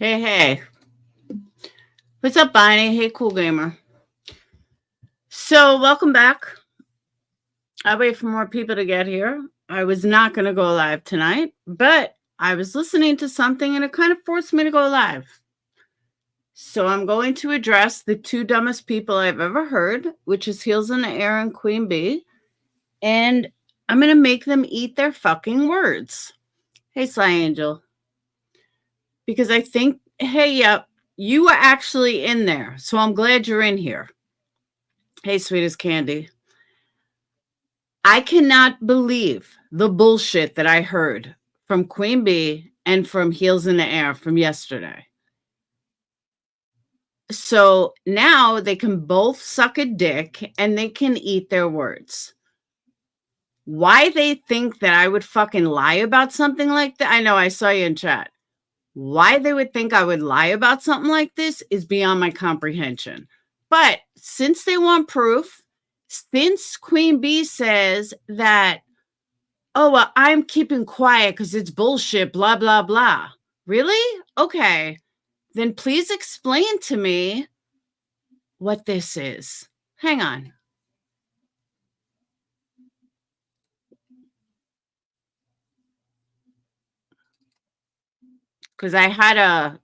Hey, hey. What's up, Bonnie? Hey, cool gamer. So, welcome back. I'll wait for more people to get here. I was not going to go live tonight, but I was listening to something and it kind of forced me to go live. So, I'm going to address the two dumbest people I've ever heard, which is Heels in the Air and Queenbee, and I'm going to make them eat their fucking words. Hey, Sly Angel. Because I think, hey, yep, you were actually in there. So I'm glad you're in here. Hey, sweet as candy. I cannot believe the bullshit that I heard from Queenbee and from Heels in the Air from yesterday. So now they can both suck a dick and they can eat their words. Why they think that I would fucking lie about something like that? I know I saw you in chat. Why they would think I would lie about something like this is beyond my comprehension. But since they want proof, since Queenbee says that, oh, well, I'm keeping quiet because it's bullshit, blah, blah, blah. Really? Okay. Then please explain to me what this is. Hang on. Because I had to,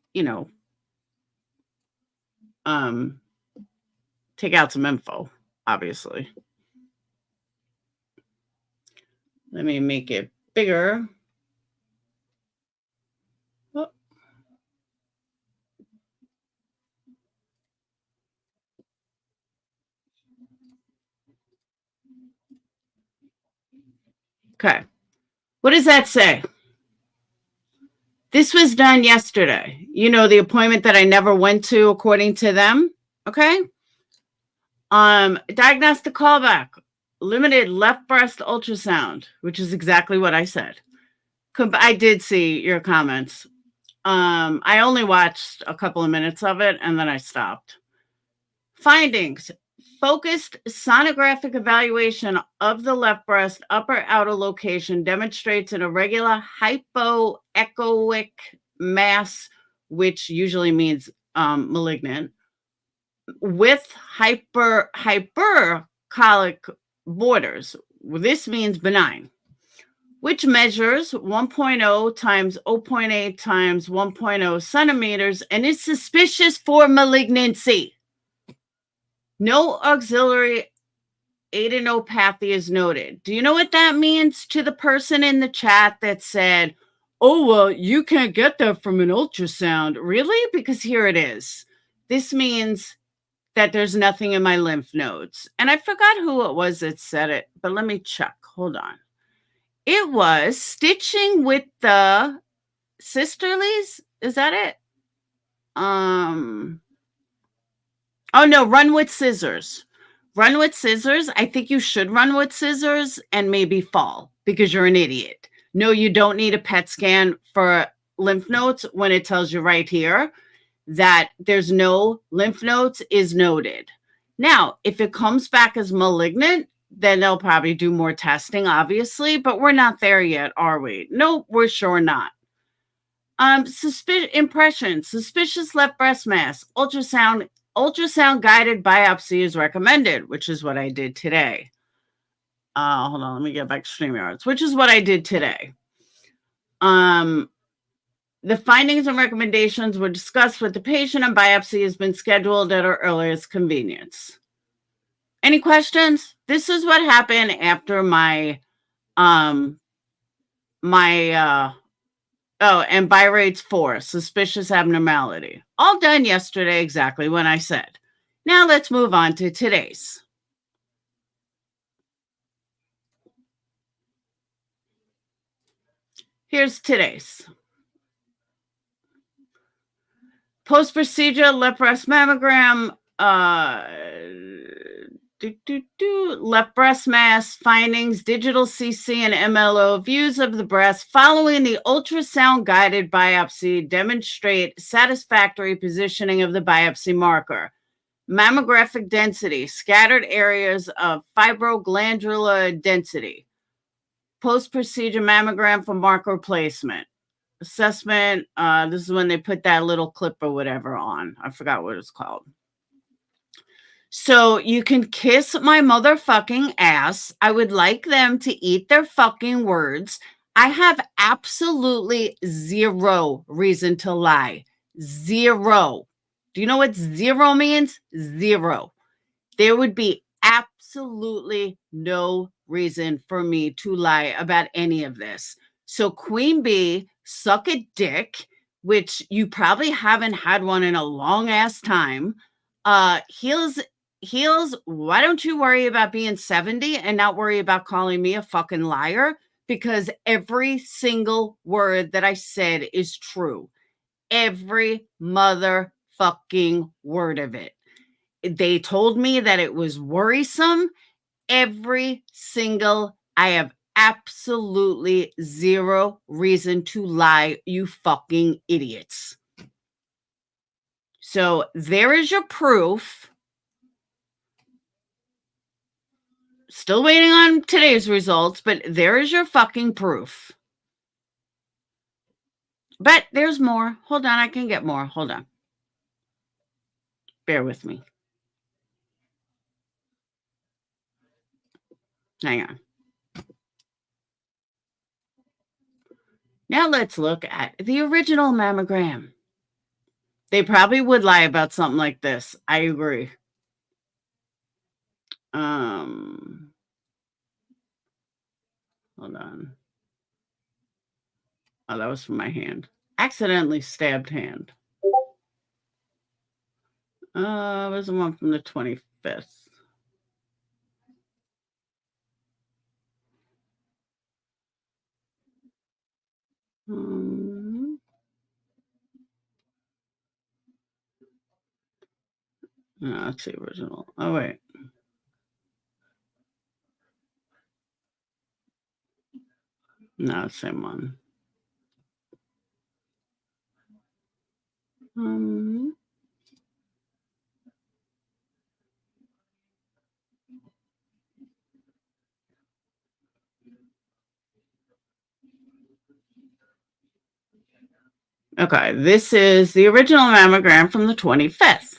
take out some info, obviously. Let me make it bigger. Oh. Okay. What does that say? This was done yesterday. The appointment that I never went to according to them. Okay. Diagnostic callback, limited left breast ultrasound, which is exactly what I said. I did see your comments. I only watched a couple of minutes of it and then I stopped. Findings. Focused sonographic evaluation of the left breast upper outer location demonstrates an irregular hypoechoic mass, which usually means malignant, with hypercolic borders. This means benign, which measures 1.0 times 0.8 times 1.0 centimeters and is suspicious for malignancy. No auxiliary adenopathy is noted. Do you know what that means to the person in the chat that said, oh, well, you can't get that from an ultrasound? Really? Because here it is. This means that there's nothing in my lymph nodes. And I forgot who it was that said it, but let me check. Hold on. It was stitching with the sisterlies. Is that it? Oh no, run with scissors. Run with scissors. I think you should run with scissors and maybe fall because you're an idiot. No, you don't need a PET scan for lymph nodes when it tells you right here that there's no lymph nodes is noted. Now, if it comes back as malignant, then they'll probably do more testing, obviously, but we're not there yet, are we? No, we're sure not. Suspicious left breast mass, ultrasound guided biopsy is recommended, which is what I did today. Hold on, let me get back to StreamYards, which is what I did today. The findings and recommendations were discussed with the patient and biopsy has been scheduled at our earliest convenience. Any questions? This is what happened after my and Birates 4, suspicious abnormality. All done yesterday exactly when I said. Now let's move on to today's. Here's today's. Post-procedure left breast mammogram, left breast mass findings, digital CC and MLO views of the breast following the ultrasound guided biopsy demonstrate satisfactory positioning of the biopsy marker. Mammographic density, scattered areas of fibroglandular density. Post-procedure mammogram for marker placement. assessment. This is when they put that little clip or whatever on. I forgot what it's called. So you can kiss my motherfucking ass. I would like them to eat their fucking words. I have absolutely zero reason to lie. Zero. Do you know what zero means? Zero. There would be absolutely no reason for me to lie about any of this. So Queen Bee, suck a dick, which you probably haven't had one in a long ass time. Heels, why don't you worry about being 70 and not worry about calling me a fucking liar? Because every single word that I said is true. Every motherfucking word of it. They told me that it was worrisome. I have absolutely zero reason to lie, you fucking idiots. So there is your proof. Still waiting on today's results, but there is your fucking proof. But there's more. Hold on, I can get more. Hold on. Bear with me. Hang on. Now let's look at the original mammogram. They probably would lie about something like this. I agree. Hold on. Oh, that was from my hand. Accidentally stabbed hand. Was the one from the 25th. No, that's the original. Oh, wait. No, same one. Okay, this is the original mammogram from the 25th.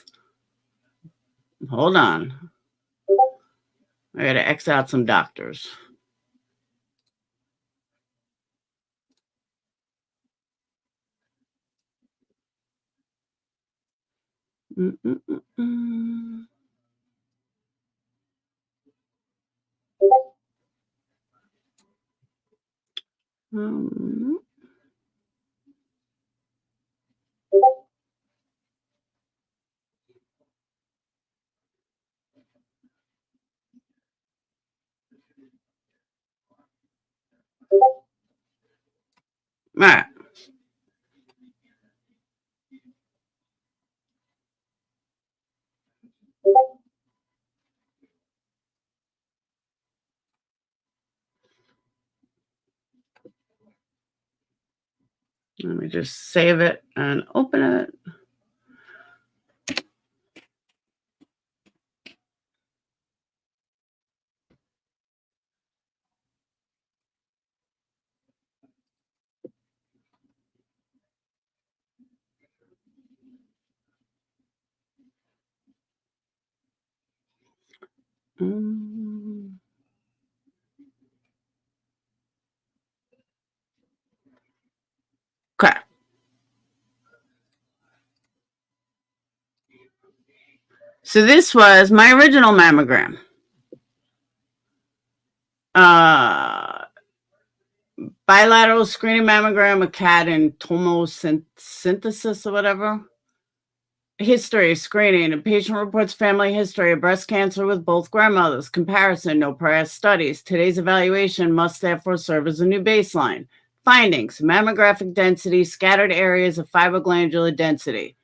Hold on. I gotta X out some doctors. All right. Let me just save it and open it. Okay. So this was my original mammogram. Bilateral screening mammogram, a cat and tomosynthesis or whatever. History screening. A patient reports family history of breast cancer with both grandmothers. Comparison, no prior studies. Today's evaluation must therefore serve as a new baseline. Findings, mammographic density, scattered areas of fibroglandular density.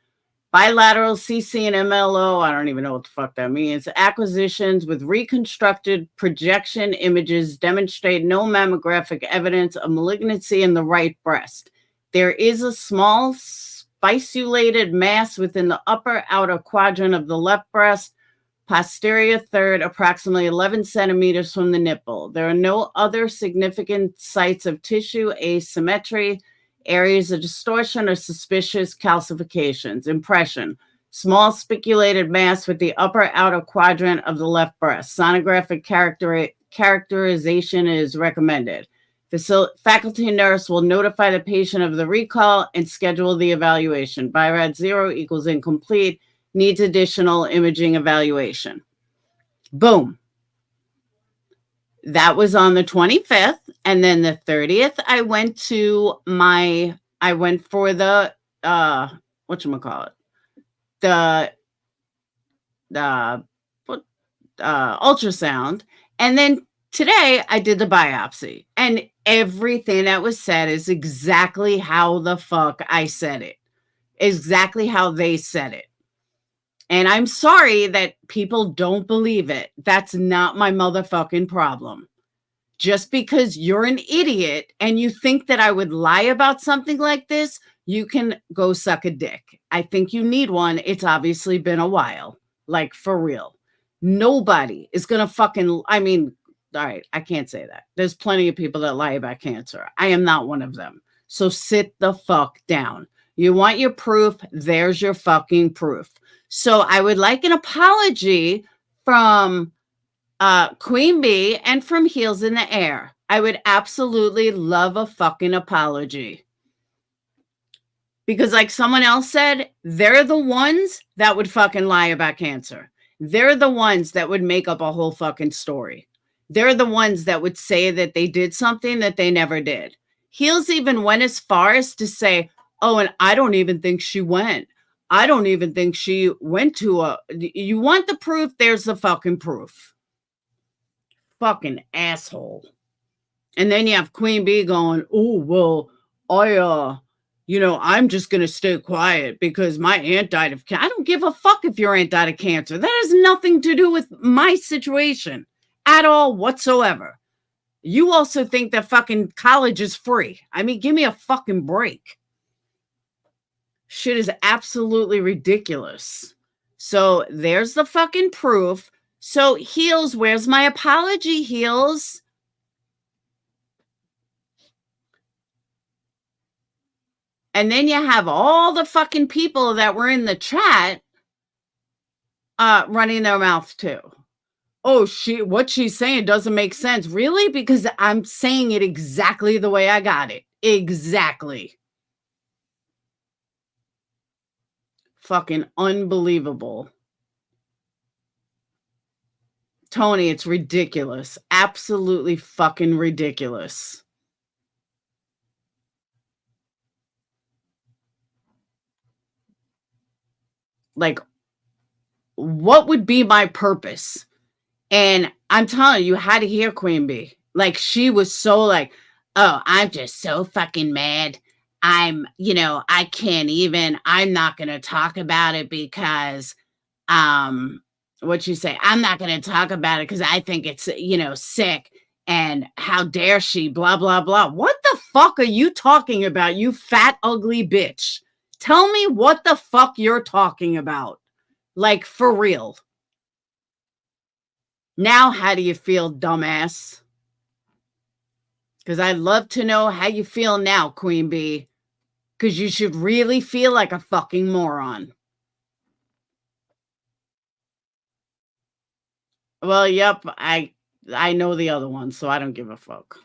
Bilateral CC and MLO, I don't even know what the fuck that means. Acquisitions with reconstructed projection images demonstrate no mammographic evidence of malignancy in the right breast. There is a small spiculated mass within the upper outer quadrant of the left breast, posterior third, approximately 11 centimeters from the nipple. There are no other significant sites of tissue asymmetry. Areas of distortion or suspicious calcifications. Impression. Small spiculated mass with the upper outer quadrant of the left breast. Sonographic characterization is recommended. The faculty nurse will notify the patient of the recall and schedule the evaluation. BI-RAD 0 equals incomplete. Needs additional imaging evaluation. Boom. That was on the 25th. And then the 30th, I went for the, whatchamacallit? The ultrasound. And then today I did the biopsy. And everything that was said is exactly how the fuck I said it. Exactly how they said it. And I'm sorry that people don't believe it. That's not my motherfucking problem. Just because you're an idiot and you think that I would lie about something like this, you can go suck a dick. I think you need one. It's obviously been a while. Like, for real. Nobody is going to fucking, I mean, all right, I can't say that. There's plenty of people that lie about cancer. I am not one of them. So sit the fuck down. You want your proof? There's your fucking proof. So I would like an apology from Queenbee and from Heels in the Air. I would absolutely love a fucking apology. Because like someone else said, they're the ones that would fucking lie about cancer. They're the ones that would make up a whole fucking story. They're the ones that would say that they did something that they never did. Heels even went as far as to say, oh, and I don't even think she went. I don't even think she went to you want the proof? There's the fucking proof. Fucking asshole. And then you have Queenbee going, oh, well, I'm just going to stay quiet because my aunt died of cancer. I don't give a fuck if your aunt died of cancer. That has nothing to do with my situation at all whatsoever. You also think that fucking college is free. I mean, give me a fucking break. Shit is absolutely ridiculous. So there's the fucking proof. So Heels, where's my apology, Heels? And then you have all the fucking people that were in the chat running their mouth too. Oh, what she's saying doesn't make sense. Really? Because I'm saying it exactly the way I got it. Exactly. Fucking unbelievable. Tony, it's ridiculous. Absolutely fucking ridiculous. Like, what would be my purpose? And I'm telling you had to hear Queenbee. Like, she was so like, oh, I'm just so fucking mad. I can't even, I'm not going to talk about it because, what'd you say? I'm not going to talk about it because I think it's, sick. And how dare she, blah, blah, blah. What the fuck are you talking about, you fat, ugly bitch? Tell me what the fuck you're talking about. Like, for real. Now, how do you feel, dumbass? Because I'd love to know how you feel now, Queenbee. Because you should really feel like a fucking moron. Well, yep, I know the other one, so I don't give a fuck.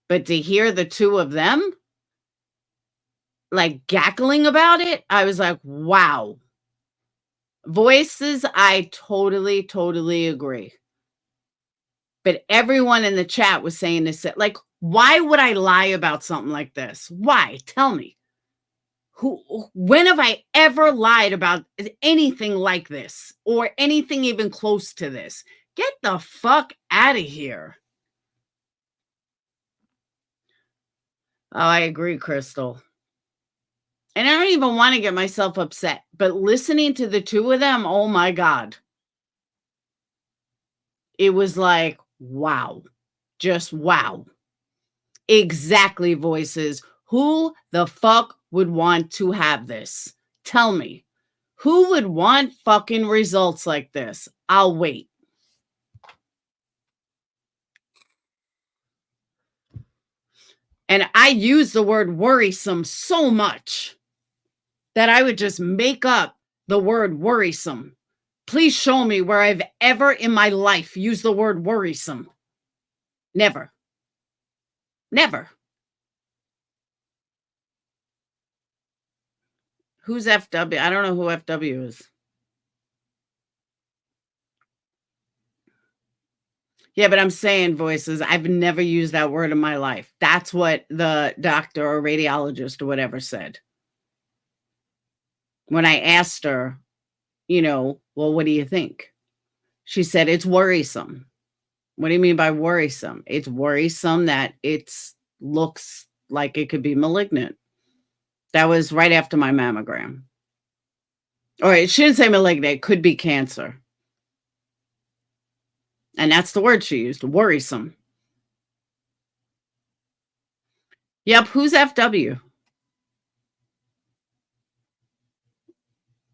But to hear the two of them, like, cackling about it, I was like, wow. Voices, I totally, totally agree. But everyone in the chat was saying this. Like, why would I lie about something like this? Why? Tell me. When have I ever lied about anything like this or anything even close to this? Get the fuck out of here. Oh, I agree, Crystal. And I don't even want to get myself upset, but listening to the two of them, oh my God. It was like, wow. Just wow. Exactly, voices. Who the fuck would want to have this? Tell me. Who would want fucking results like this? I'll wait. And I use the word worrisome so much that I would just make up the word worrisome. Please show me where I've ever in my life used the word worrisome. Never. Never. Who's FW? I don't know who FW is. Yeah, but I'm saying, Voices, I've never used that word in my life. That's what the doctor or radiologist or whatever said. When I asked her, well, what do you think? She said, it's worrisome. What do you mean by worrisome? It's worrisome that it looks like it could be malignant. That was right after my mammogram. Or it shouldn't say malignant. It could be cancer. And that's the word she used, worrisome. Yep, who's FW?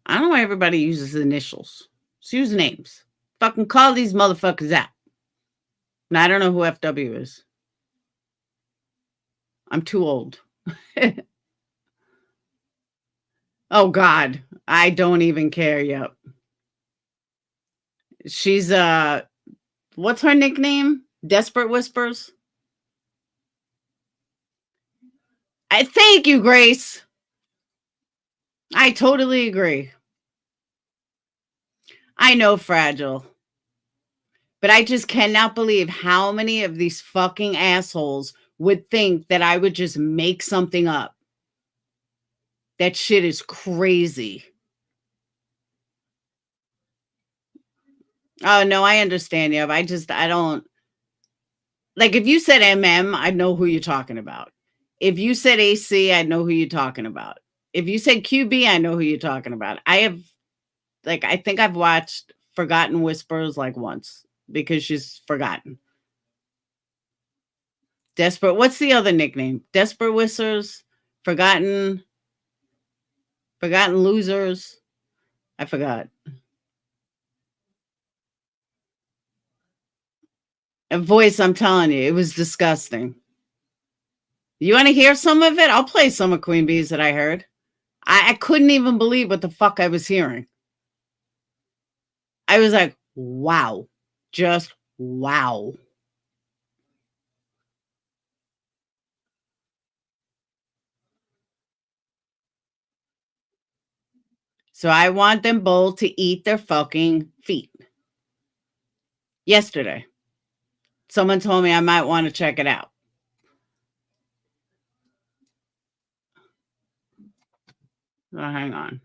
I don't know why everybody uses initials. Just use names. Fucking call these motherfuckers out. And I don't know who FW is. I'm too old. Oh, God. I don't even care. Yep. She's, what's her nickname? Desperate Whispers? I thank you, Grace. I totally agree. I know, Fragile. But I just cannot believe how many of these fucking assholes would think that I would just make something up. That shit is crazy. Oh, no, I understand you. I don't. Like, if you said MM, I know who you're talking about. If you said AC, I know who you're talking about. If you said QB, I know who you're talking about. I think I've watched Forgotten Whispers like once because she's forgotten. Desperate. What's the other nickname? Desperate Whispers, Forgotten Losers. I forgot. A Voice, I'm telling you, it was disgusting. You want to hear some of it? I'll play some of Queenbee's that I heard. I couldn't even believe what the fuck I was hearing. I was like, wow. Just wow. So I want them both to eat their fucking feet. Yesterday, someone told me I might want to check it out. Oh, hang on.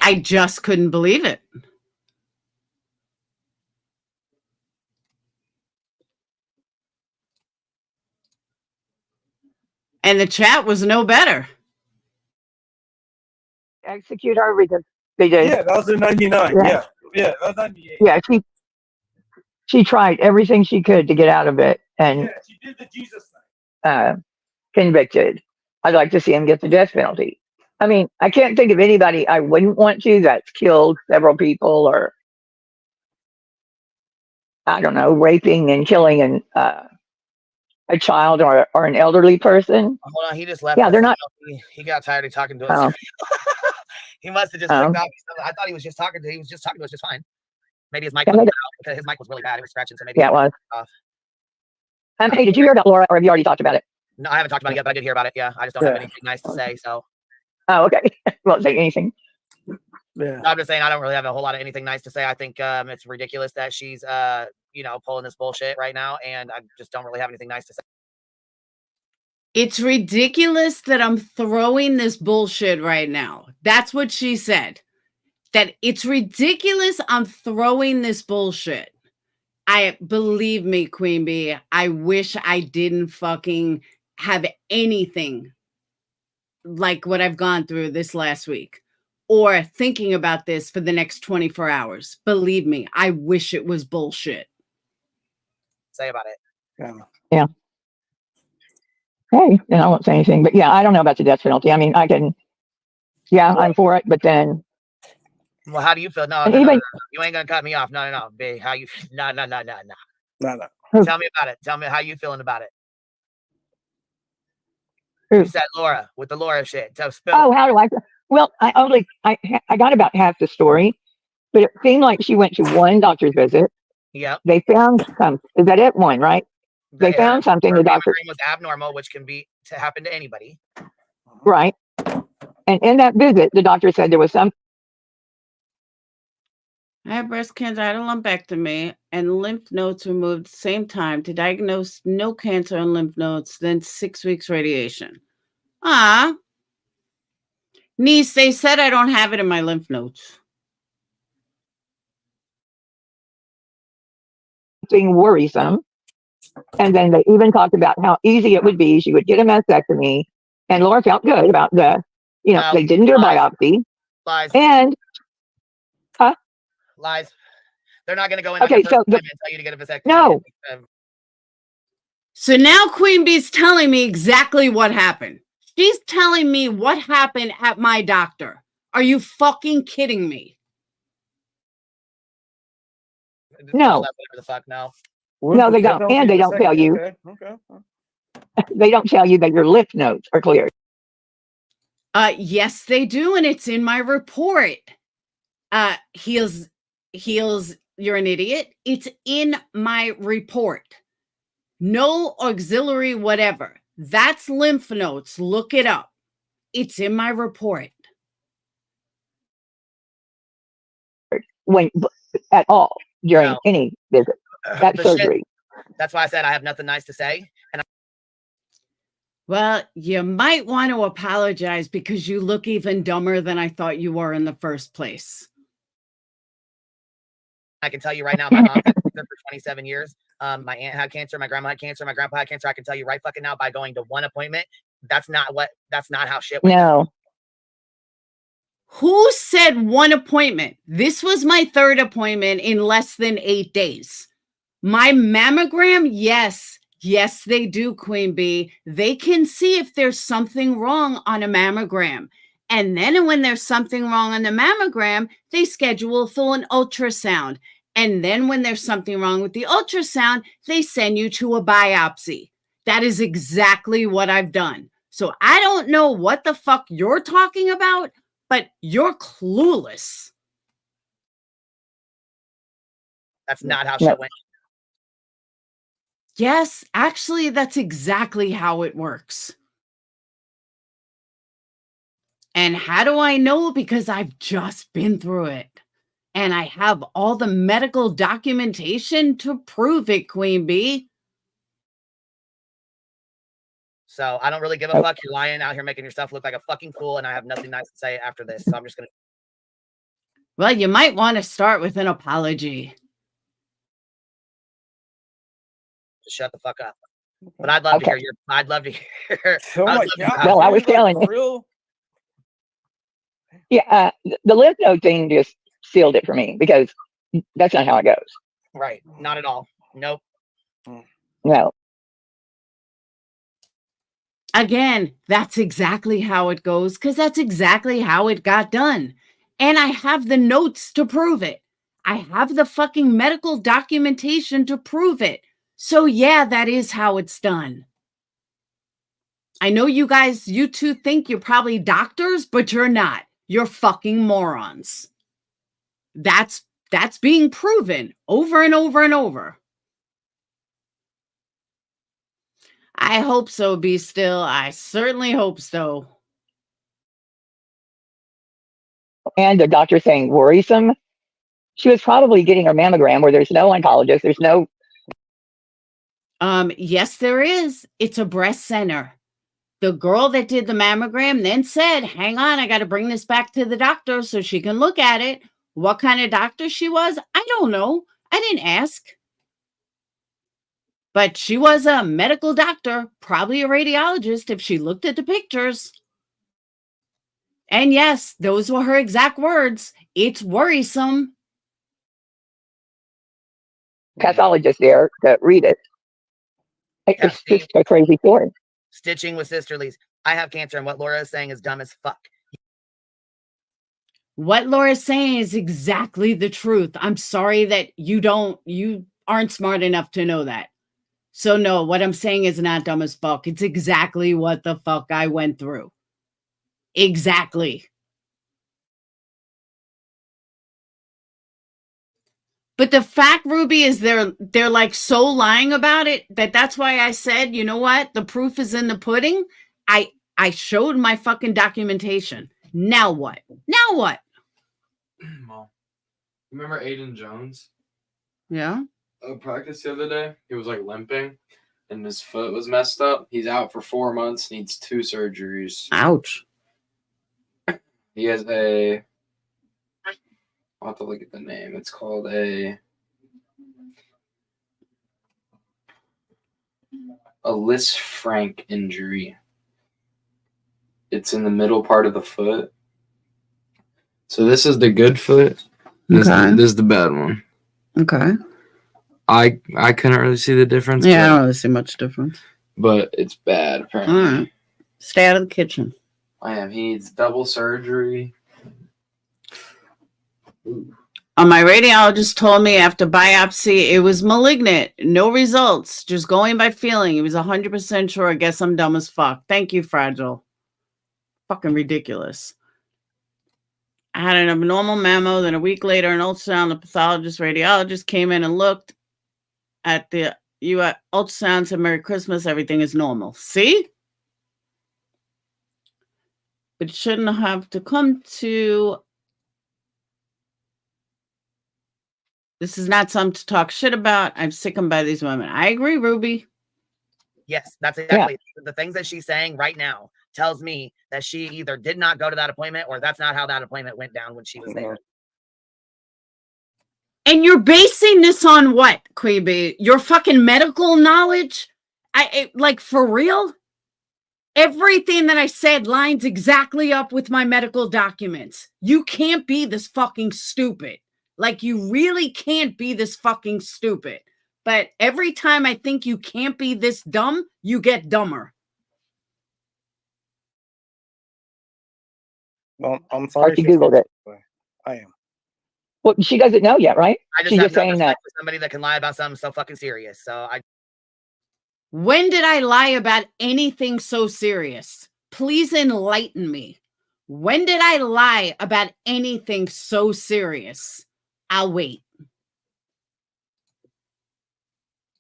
I just couldn't believe it. And the chat was no better. Execute her because they did. Yeah, that was in 99. Yeah, that was 98. Yeah, she tried everything she could to get out of it, and yeah, she did the Jesus thing. Convicted. I'd like to see him get the death penalty. I mean, I can't think of anybody I wouldn't want to that's killed several people or, I don't know, raping and killing a child or an elderly person. Hold on, he just left. Yeah, they're not. He got tired of talking to us. He must have just clicked off. I thought he was just talking to. He was just talking to us just fine. Maybe his mic was out because his mic was really bad. It was scratching. So maybe it was off. Hey, did you hear about Laura, or have you already talked about it? No, I haven't talked about it yet, but I did hear about it. Yeah, I just don't have anything nice to say. So. Oh, okay. Won't say anything. Yeah. I'm just saying I don't really have a whole lot of anything nice to say. I think it's ridiculous that she's pulling this bullshit right now, and I just don't really have anything nice to say. It's ridiculous that I'm throwing this bullshit right now. That's what she said. That it's ridiculous I'm throwing this bullshit. Believe me, Queenbee, I wish I didn't fucking have anything like what I've gone through this last week or thinking about this for the next 24 hours. Believe me, I wish it was bullshit. Say about it. Yeah. Okay, then I won't say anything. But yeah, I don't know about the death penalty. I mean, I'm for it, but then. Well, how do you feel? No, you ain't gonna cut me off. No, babe. How you? No. Tell me about it. Tell me how you feeling about it. You said Laura with the Laura shit. So spill. Oh, how do I? Well, I got about half the story, but it seemed like she went to one doctor's visit. Yep. They found some. Is that it? One, right? They found something. The doctor was abnormal, which can be to happen to anybody. Right. And in that visit, the doctor said there was some. I had breast cancer, I had a lumpectomy, and lymph nodes removed at the same time to diagnose no cancer in lymph nodes, then 6 weeks radiation. Niece, they said I don't have it in my lymph nodes. Something worrisome. And then they even talked about how easy it would be. She would get a mastectomy. And Laura felt good about they didn't do a biopsy. Lies. And, lies. They're not going to go in okay, on your first time and tell you to get a vasectomy. No. So now Queen Bee's telling me exactly what happened. She's telling me what happened at my doctor. Are you fucking kidding me? No. The fuck, no. No, they don't. And they don't tell you. Okay. They don't tell you that your lymph nodes are cleared. Yes, they do, and it's in my report. Heals, you're an idiot. It's in my report. No auxiliary, whatever. That's lymph nodes. Look it up. It's in my report. When at all during any visit. That surgery. That's why I said I have nothing nice to say. And well, you might want to apologize because you look even dumber than I thought you were in the first place. I can tell you right now, my mom had cancer for 27 years. My aunt had cancer, my grandma had cancer, my grandpa had cancer. I can tell you right fucking now by going to one appointment. That's not how shit went. No. Who said one appointment? This was my third appointment in less than 8 days. My mammogram, yes, they do, Queen Bee. They can see if there's something wrong on a mammogram. And then when there's something wrong on the mammogram, they schedule for an ultrasound. And then when there's something wrong with the ultrasound, they send you to a biopsy. That is exactly what I've done. So I don't know what the fuck you're talking about, but you're clueless. That's not how shit went. Yes, actually, that's exactly how it works. And how do I know? Because I've just been through it. And I have all the medical documentation to prove it, Queen Bee. So I don't really give a fuck. You're lying out here making yourself look like a fucking fool, and I have nothing nice to say after this. So I'm just going to. Well, you might want to start with an apology. Just shut the fuck up. But I'd love to hear I'd love to hear. Oh my God. Well, I was telling you. Yeah, the lymph node thing just sealed it for me because that's not how it goes. Right. Not at all. Nope. No. Again, that's exactly how it goes because that's exactly how it got done. And I have the notes to prove it. I have the fucking medical documentation to prove it. So yeah, that is how it's done. I know you two think you're probably doctors, but you're not. You're fucking morons. That's being proven over and over and over. I hope so, Be Still. I certainly hope so. And the doctor saying worrisome. She was probably getting her mammogram where there's no oncologist. There's no. Yes, there is. It's a breast center. The girl that did the mammogram then said, hang on, I got to bring this back to the doctor so she can look at it. What kind of doctor she was, I don't know. I didn't ask. But she was a medical doctor, probably a radiologist if she looked at the pictures. And yes, those were her exact words. It's worrisome. Pathologist there to read it. It's just a crazy story. Stitching with sisterlies. I have cancer, and what Laura is saying is dumb as fuck. What Laura's saying is exactly the truth. I'm sorry that you aren't smart enough to know that. So no, what I'm saying is not dumb as fuck. It's exactly what the fuck I went through. Exactly. But the fact, Ruby, is they're like so lying about it that's why I said, you know what? The proof is in the pudding. I showed my fucking documentation. Now what? Now what? Well, remember Aiden Jones? Yeah. Practice the other day. He was like limping, and his foot was messed up. He's out for 4 months. Needs 2 surgeries. Ouch. He has a. I'll have to look at the name. It's called a Lis Frank injury. It's in the middle part of the foot. So this is the good foot. This is the bad one. Okay. I couldn't really see the difference. Yeah, I don't really see much difference. But it's bad, apparently. All right. Stay out of the kitchen. He needs double surgery. Ooh. My radiologist told me after biopsy it was malignant. No results. Just going by feeling. He was 100% sure. I guess I'm dumb as fuck. Thank you, Fragile. Fucking ridiculous. I had an abnormal mammo. Then a week later, an ultrasound. The pathologist, radiologist came in and looked at the ultrasound. Said, "Merry Christmas. Everything is normal." See? But it shouldn't have to come to... This is not something to talk shit about. I'm sickened by these women. I agree, Ruby. Yes, that's exactly the things that she's saying right now tells me that she either did not go to that appointment or that's not how that appointment went down when she was there. And you're basing this on what, Queenbee? Your fucking medical knowledge? Like, for real? Everything that I said lines exactly up with my medical documents. You can't be this fucking stupid. Like, you really can't be this fucking stupid. But every time I think you can't be this dumb, you get dumber. Well, I'm sorry. She Googled it. I am. Well, she doesn't know yet, right? I just She's have just no saying respect that. for somebody that can lie about something so fucking serious. So When did I lie about anything so serious? Please enlighten me. When did I lie about anything so serious? I'll wait.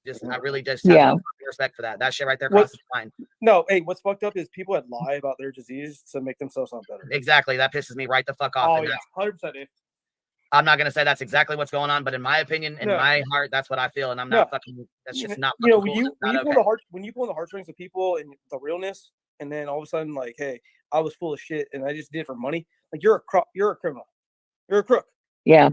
I really just have no respect for that. That shit right there crosses the line. No, hey, what's fucked up is people that lie about their disease to make themselves sound better. Exactly. That pisses me right the fuck off. Oh, yeah, 100%. I'm not going to say that's exactly what's going on, but in my opinion, in my heart, that's what I feel. And I'm not fucking, that's just not fucking cool. When you pull the heartstrings of people and the realness, and then all of a sudden, like, hey, I was full of shit and I just did it for money. Like, you're a criminal. You're a crook. Yeah.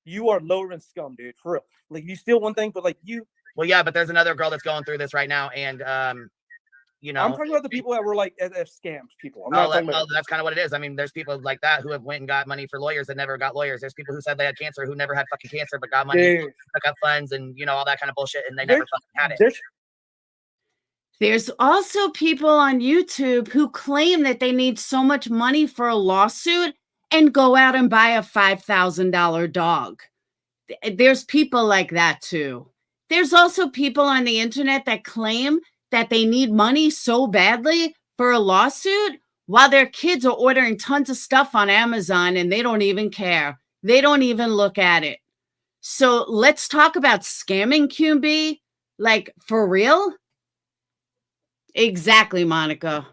You are lower than scum, dude. For real. Like, you steal one thing, but like you. Well, yeah, but there's another girl that's going through this right now. And, you know, I'm talking about the people that were like scams people. I'm not talking about that's kind of what it is. I mean, there's people like that who have went and got money for lawyers that never got lawyers. There's people who said they had cancer who never had fucking cancer but got money, took up funds, and you know all that kind of bullshit, and they never fucking had it. There's also people on YouTube who claim that they need so much money for a lawsuit and go out and buy a $5,000 dog. There's people like that too. There's also people on the internet that claim that they need money so badly for a lawsuit while their kids are ordering tons of stuff on Amazon and they don't even care. They don't even look at it. So let's talk about scamming, QB. Like, for real? Exactly, Monica.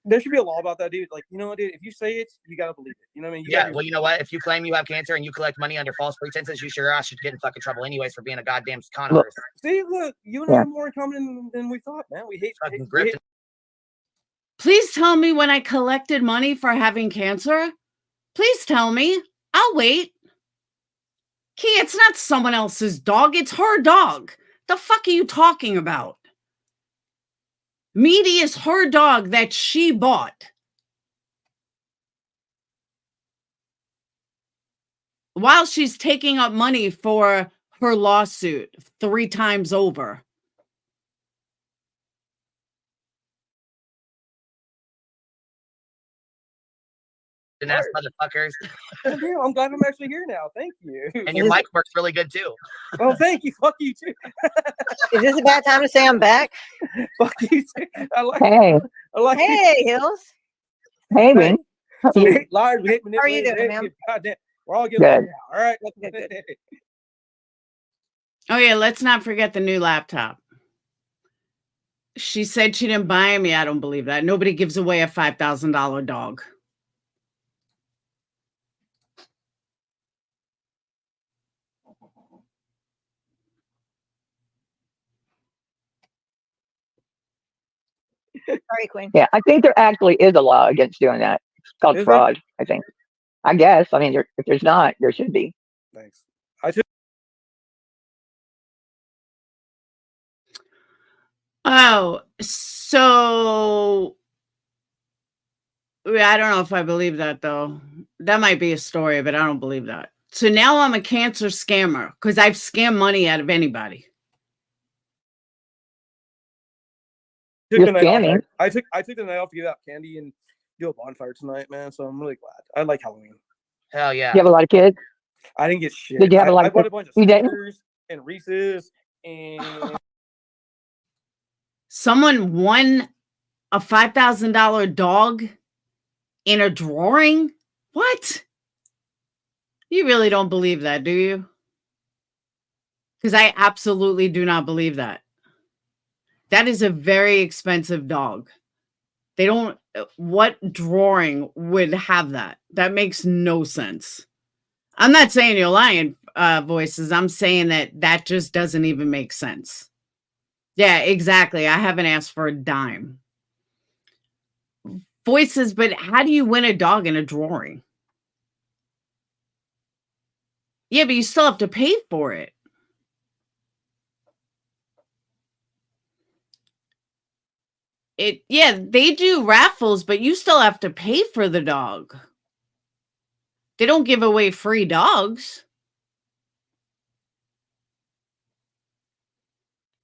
There should be a law about that, dude. Like, you know what, dude? If you say it, you gotta believe it. You know what I mean? Well, you know what? If you claim you have cancer and you collect money under false pretenses, you sure should get in fucking trouble anyways for being a goddamn con artist. See, look, you and I have more in common than we thought, man. We hate fucking grift. Please tell me when I collected money for having cancer. Please tell me. I'll wait. Key, it's not someone else's dog. It's her dog. The fuck are you talking about? Meaty is her dog that she bought. While she's taking up money for her lawsuit 3 times over. ass motherfuckers. Oh, damn, I'm glad I'm actually here now. Thank you. And your mic works really good too. Oh, thank you. Fuck you too. Is this a bad time to say I'm back? Fuck you too. Hey, Hey, Hills. hey, Wing. So we hate liars, we hate How are you manipulators. doing, ma'am? Goddamn, we're all Good. good now. All right. Good. Oh yeah, let's not forget the new laptop. She said she didn't buy me. I don't believe that. Nobody gives away a $5,000 dog. Sorry, Queen. Yeah, I think there actually is a law against doing that. It's called Is there? fraud, I think. I guess. I mean, if there's not, there should be. Thanks. I took. Oh, so I don't know if I believe that though. That might be a story, but I don't believe that. So now I'm a cancer scammer because I've scammed money out of anybody. You're scamming. I took the night off to give out candy and do a bonfire tonight, man. So I'm really glad. I like Halloween. Hell yeah. You have a lot of kids? I didn't get shit. Did you have a lot I of bought a bunch of you didn't? Snickers and Reese's and Someone won a $5,000 dog in a drawing? What? You really don't believe that, do you? Because I absolutely do not believe that. That is a very expensive dog. They don't, what drawing would have that? That makes no sense. I'm not saying you're lying, Voices. I'm saying that just doesn't even make sense. Yeah, exactly. I haven't asked for a dime. Voices, but how do you win a dog in a drawing? Yeah, but you still have to pay for it. Yeah, they do raffles, but you still have to pay for the dog. They don't give away free dogs.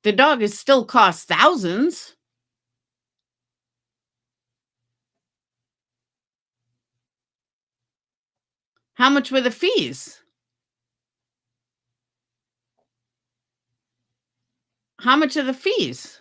The dog is still costs thousands. How much were the fees? How much are the fees?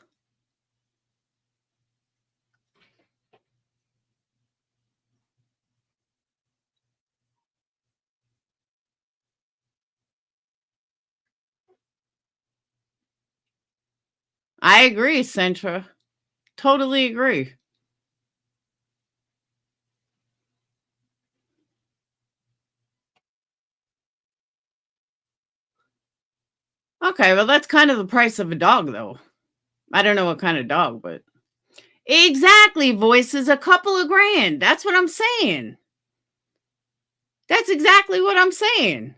I agree, Centra. Totally agree. Okay, well, that's kind of the price of a dog, though. I don't know what kind of dog, but exactly, Voices, a couple of grand. That's what I'm saying. That's exactly what I'm saying.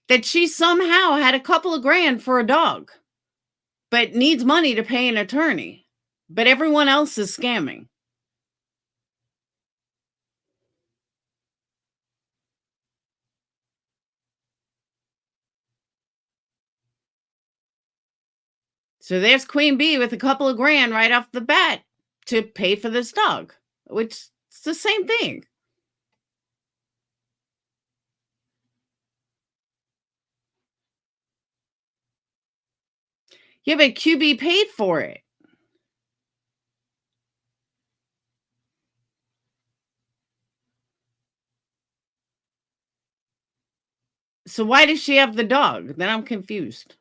That she somehow had a couple of grand for a dog, but needs money to pay an attorney. But everyone else is scamming. So there's Queen Bee with a couple of grand right off the bat to pay for this dog, which is the same thing. Yeah, but QB paid for it. So why does she have the dog? Then I'm confused.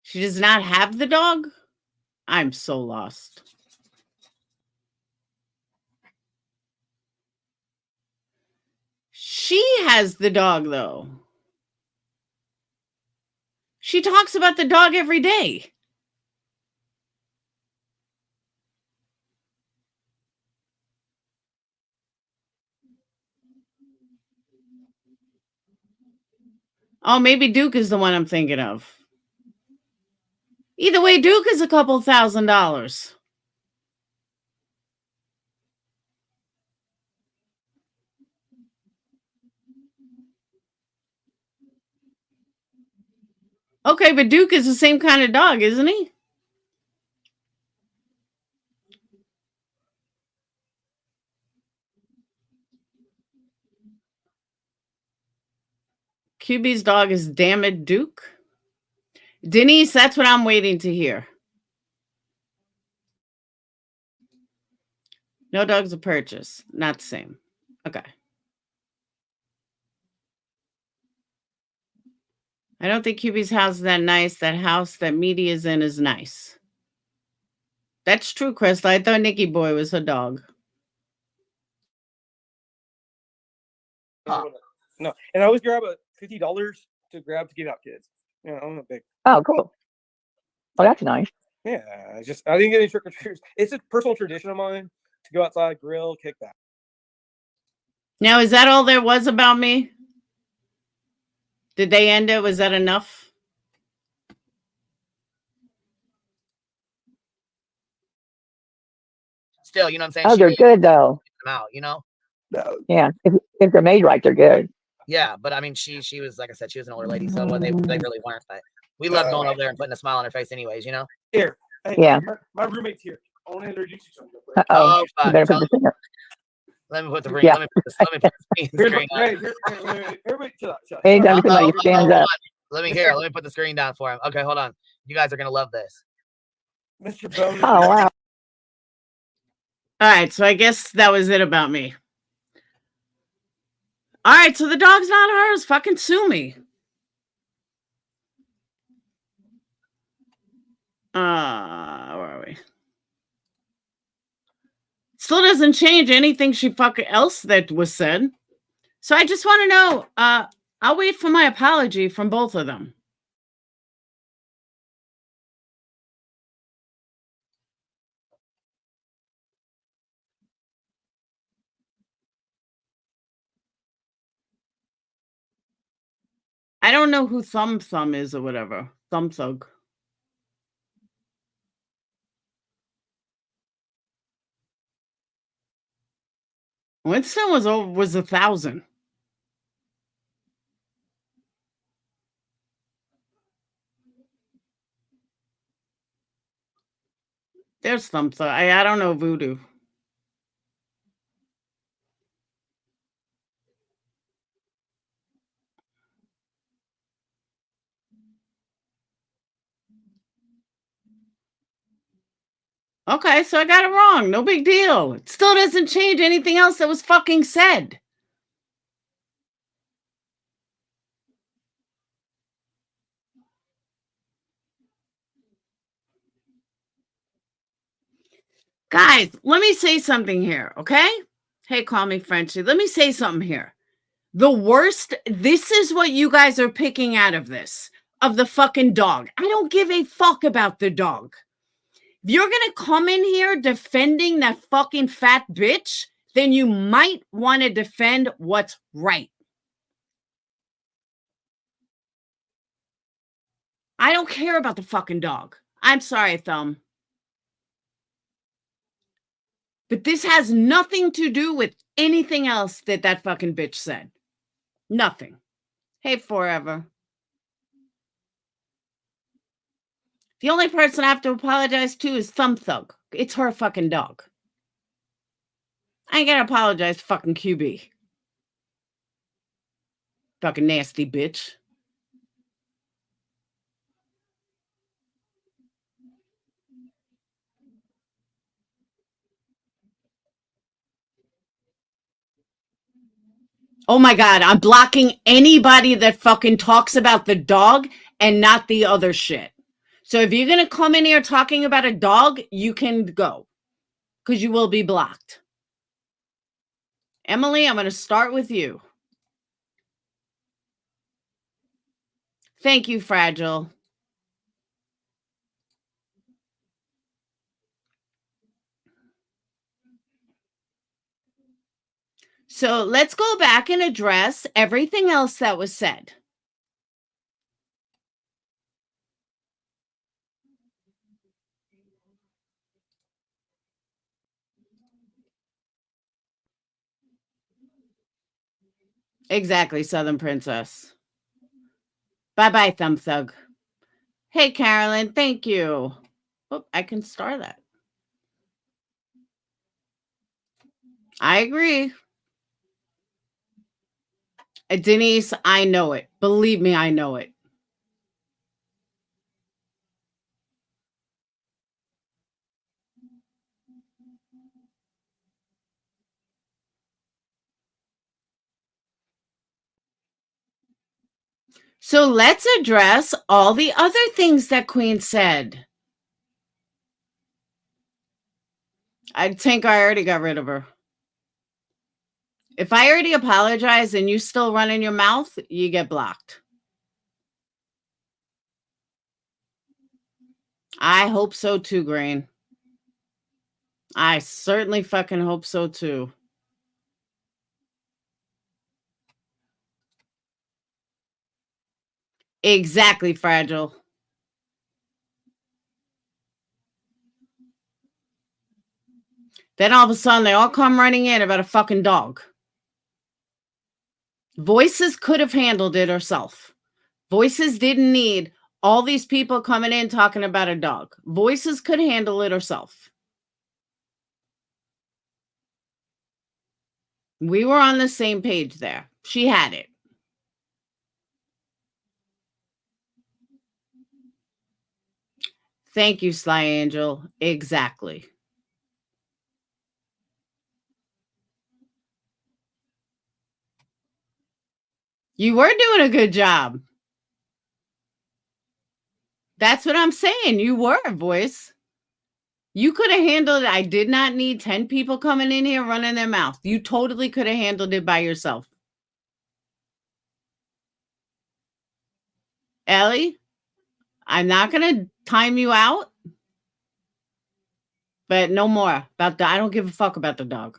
She does not have the dog? I'm so lost. She has the dog, though. She talks about the dog every day. Oh, maybe Duke is the one I'm thinking of. Either way, Duke is a couple $1,000s. Okay, but Duke is the same kind of dog, isn't he? QB's dog is Damn It Duke. Denise, that's what I'm waiting to hear. No dogs of purchase. Not the same. Okay. I don't think QB's house is that nice. That house that Meaty is in is nice. That's true, Crystal. I thought Nikki Boy was her dog. No, and I always grab a $50 to give out kids. Yeah, I'm a big. Oh, cool. Oh, that's nice. Yeah, I didn't get any trick or treaters. It's a personal tradition of mine to go outside, grill, kick back. Now, is that all there was about me? Did they end it? Was that enough? Still, you know what I'm saying? Oh, they're good though. Them out, you know? Yeah, if they're made right, they're good. Yeah, but I mean, she was, like I said, she was an older lady, so they really weren't. But we love going over there and putting a smile on her face, anyways, you know? Here, hey, Yeah. My roommate's here. I want to introduce you to him. Uh-oh. fuck. You better put this in there. Let me put the ring. Yeah. Let me put the screen on. Everybody, chill out. Anytime somebody stands up. Let me put the screen down for him. Okay, hold on. You guys are gonna love this. Mr. Bone. Oh, wow. All right, so I guess that was it about me. All right, so the dog's not hers. Fucking sue me. Where are we? Still doesn't change anything she fucking else that was said. So I just want to know, I'll wait for my apology from both of them. I don't know who Thumb is or whatever. Thumb Thug. Winston was 1,000. There's Thumb Thug. I don't know Voodoo. Okay, so I got it wrong. No big deal. It still doesn't change anything else that was fucking said. Guys, let me say something here, okay? Hey, call me Frenchie. Let me say something here. The worst, this is what you guys are picking out of this, of the fucking dog. I don't give a fuck about the dog. If you're going to come in here defending that fucking fat bitch, then you might want to defend what's right. I don't care about the fucking dog. I'm sorry, Thumb. But this has nothing to do with anything else that fucking bitch said. Nothing. Hey, Forever. The only person I have to apologize to is Thumb Thug. It's her fucking dog. I ain't gonna apologize to fucking QB. Fucking nasty bitch. Oh my God, I'm blocking anybody that fucking talks about the dog and not the other shit. So if you're going to come in here talking about a dog, you can go. Because you will be blocked. Emily, I'm going to start with you. Thank you, Fragile. So let's go back and address everything else that was said. Exactly, Southern Princess. Bye-bye, Thumb Thug. Hey, Carolyn, thank you. Oh, I can star that. I agree. Denise, I know it. Believe me, I know it. So let's address all the other things that Queen said. I think I already got rid of her. If I already apologize and you still running your mouth, you get blocked. I hope so too, Grain. I certainly fucking hope so too. Exactly, Fragile. Then all of a sudden they all come running in about a fucking dog. Voices could have handled it herself. Voices didn't need all these people coming in talking about a dog. Voices could handle it herself. We were on the same page there. She had it. Thank you, Sly Angel. Exactly. You were doing a good job. That's what I'm saying. You were, Voice. You could have handled it. I did not need 10 people coming in here running their mouth. You totally could have handled it by yourself. Ellie, I'm not going to time you out, but no more about the, I don't give a fuck about the dog.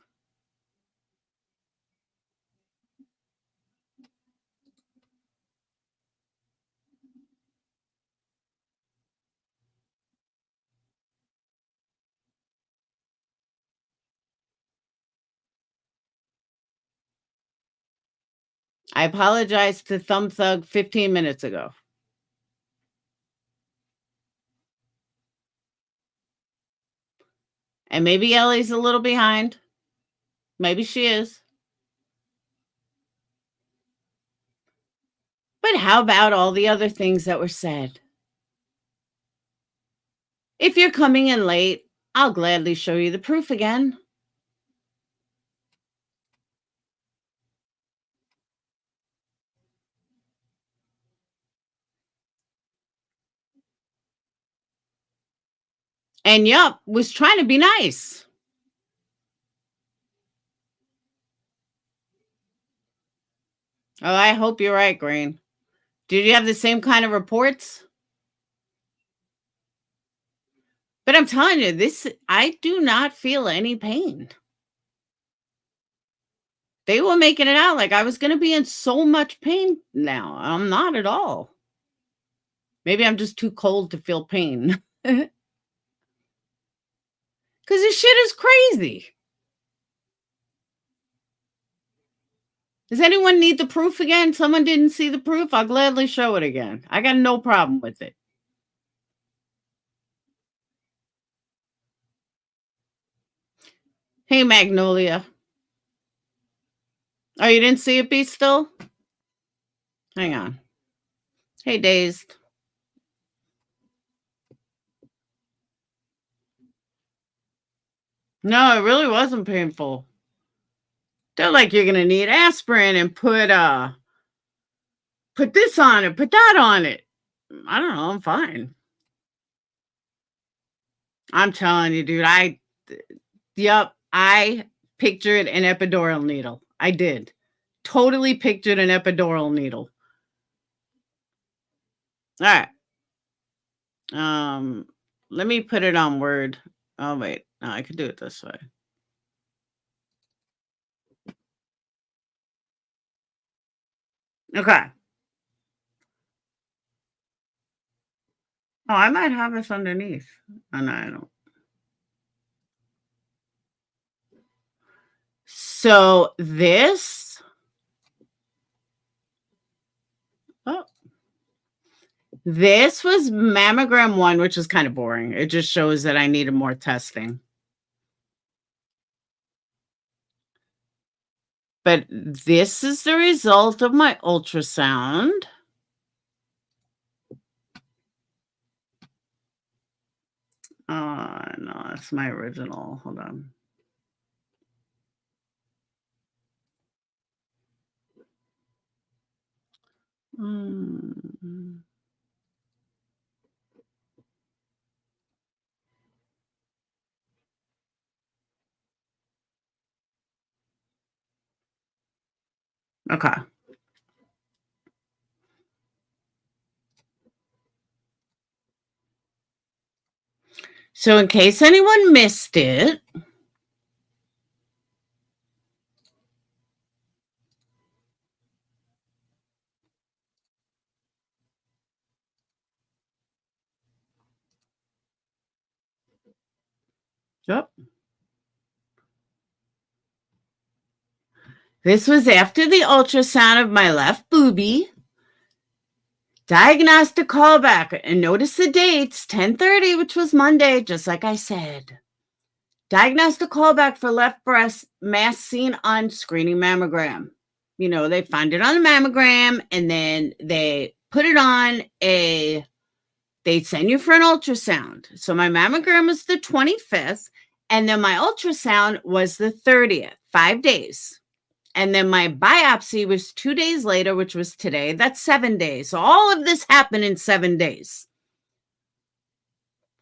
I apologized to Thumb Thug 15 minutes ago. And maybe Ellie's a little behind. Maybe she is. But how about all the other things that were said? If you're coming in late, I'll gladly show you the proof again. And yup, was trying to be nice. Oh, I hope you're right, Green. Did you have the same kind of reports? But I'm telling you, this, I do not feel any pain. They were making it out like I was going to be in so much pain now. I'm not at all. Maybe I'm just too cold to feel pain. Because this shit is crazy. Does anyone need the proof again? Someone didn't see the proof? I'll gladly show it again. I got no problem with it. Hey, Magnolia. Oh, you didn't see it, Be Still? Hang on. Hey, Dazed. No, it really wasn't painful. They're like, you're going to need aspirin and put this on it, put that on it. I don't know. I'm fine. I'm telling you, dude, I pictured an epidural needle. I did. Totally pictured an epidural needle. All right. Let me put it on Word. Oh, wait. No, I could do it this way. Okay. Oh, I might have this underneath. Oh, no, I don't. So this This was mammogram 1, which is kind of boring. It just shows that I needed more testing. But this is the result of my ultrasound. No, that's my original. Hold on. Okay. So in case anyone missed it, yep. This was after the ultrasound of my left boobie. Diagnostic callback, and notice the dates, 10:30, which was Monday, just like I said. Diagnostic callback for left breast mass seen on screening mammogram. You know, they find it on the mammogram, and then they put it on they send you for an ultrasound. So my mammogram was the 25th, and then my ultrasound was the 30th, 5 days. And then my biopsy was 2 days later, which was today. That's 7 days. So all of this happened in 7 days.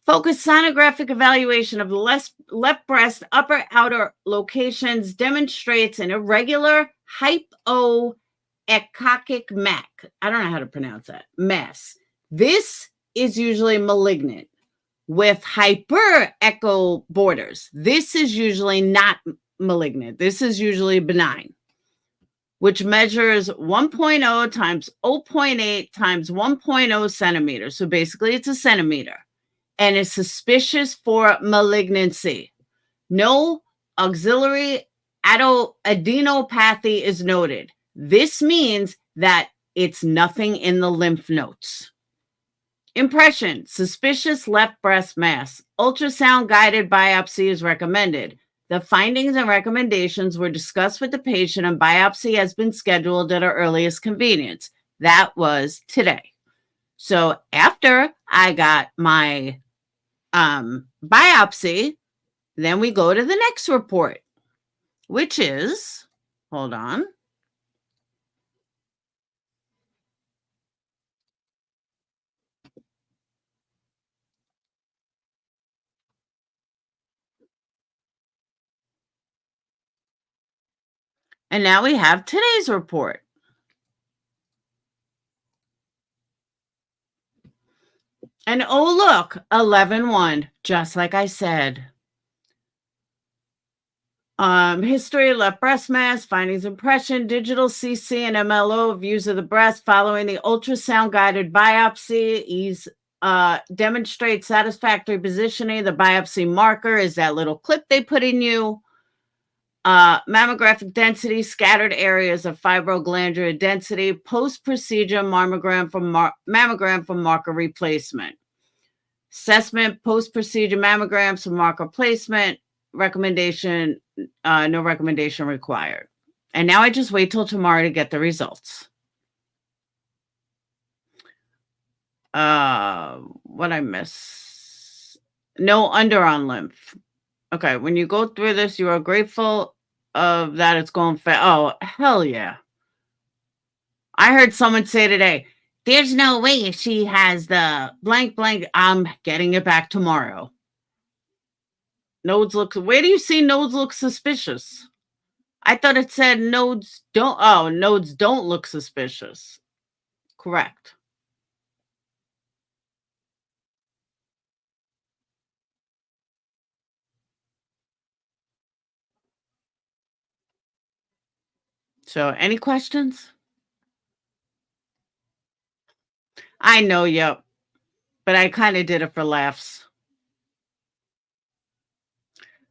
Focused sonographic evaluation of the left breast upper outer locations demonstrates an irregular hypoechoic mac. I don't know how to pronounce that. Mass. This is usually malignant with hyperecho borders. This is usually not malignant. This is usually benign, which measures 1.0 times 0.8 times 1.0 centimeters. So basically it's a centimeter, and is suspicious for malignancy. No axillary adenopathy is noted. This means that it's nothing in the lymph nodes. Impression, suspicious left breast mass. Ultrasound guided biopsy is recommended. The findings and recommendations were discussed with the patient, and biopsy has been scheduled at our earliest convenience. That was today. So after I got my biopsy, then we go to the next report, which is, hold on. And now we have today's report. And oh, look, 11-1, just like I said. History of left breast mass, findings, impression, digital CC and MLO views of the breast following the ultrasound guided biopsy. Demonstrates satisfactory positioning. The biopsy marker is that little clip they put in you. Mammographic density, scattered areas of fibroglandular density, post-procedure mammogram for marker replacement. Assessment, post-procedure mammograms for marker placement, recommendation, no recommendation required. And now I just wait till tomorrow to get the results. What I miss? No underarm lymph. Okay, when you go through this, you are grateful of that it's going fast. Oh, hell yeah. I heard someone say today, there's no way she has the blank. I'm getting it back tomorrow. Nodes look, where do you see nodes look suspicious? I thought it said nodes don't look suspicious. Correct. So, any questions? I know, yep. But I kind of did it for laughs.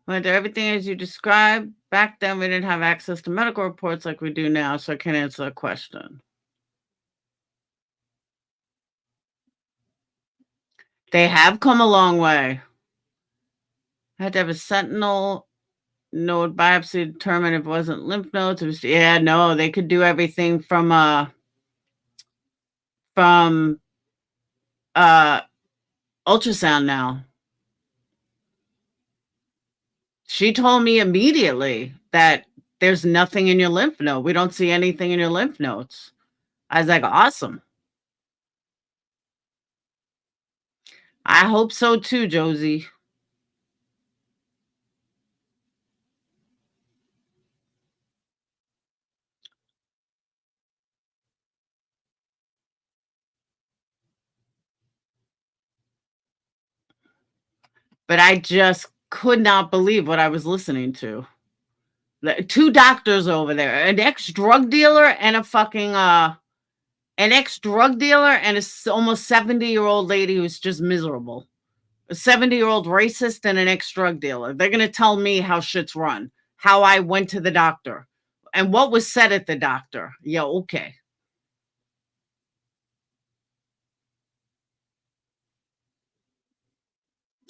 Went through everything as you described. Back then, we didn't have access to medical reports like we do now, so I can't answer the question. They have come a long way. Had to have a sentinel node biopsy to determine if it wasn't lymph nodes. It was, yeah, no, they could do everything from ultrasound now. She told me immediately that there's nothing in your lymph node. We don't see anything in your lymph nodes. I was like, awesome. I hope so too, Josie. But I just could not believe what I was listening to. Two doctors over there, an ex-drug dealer and a fucking an ex-drug dealer and a almost 70-year-old lady who's just miserable. A 70-year-old racist and an ex-drug dealer. They're going to tell me how shit's run, how I went to the doctor, and what was said at the doctor. Yeah, okay.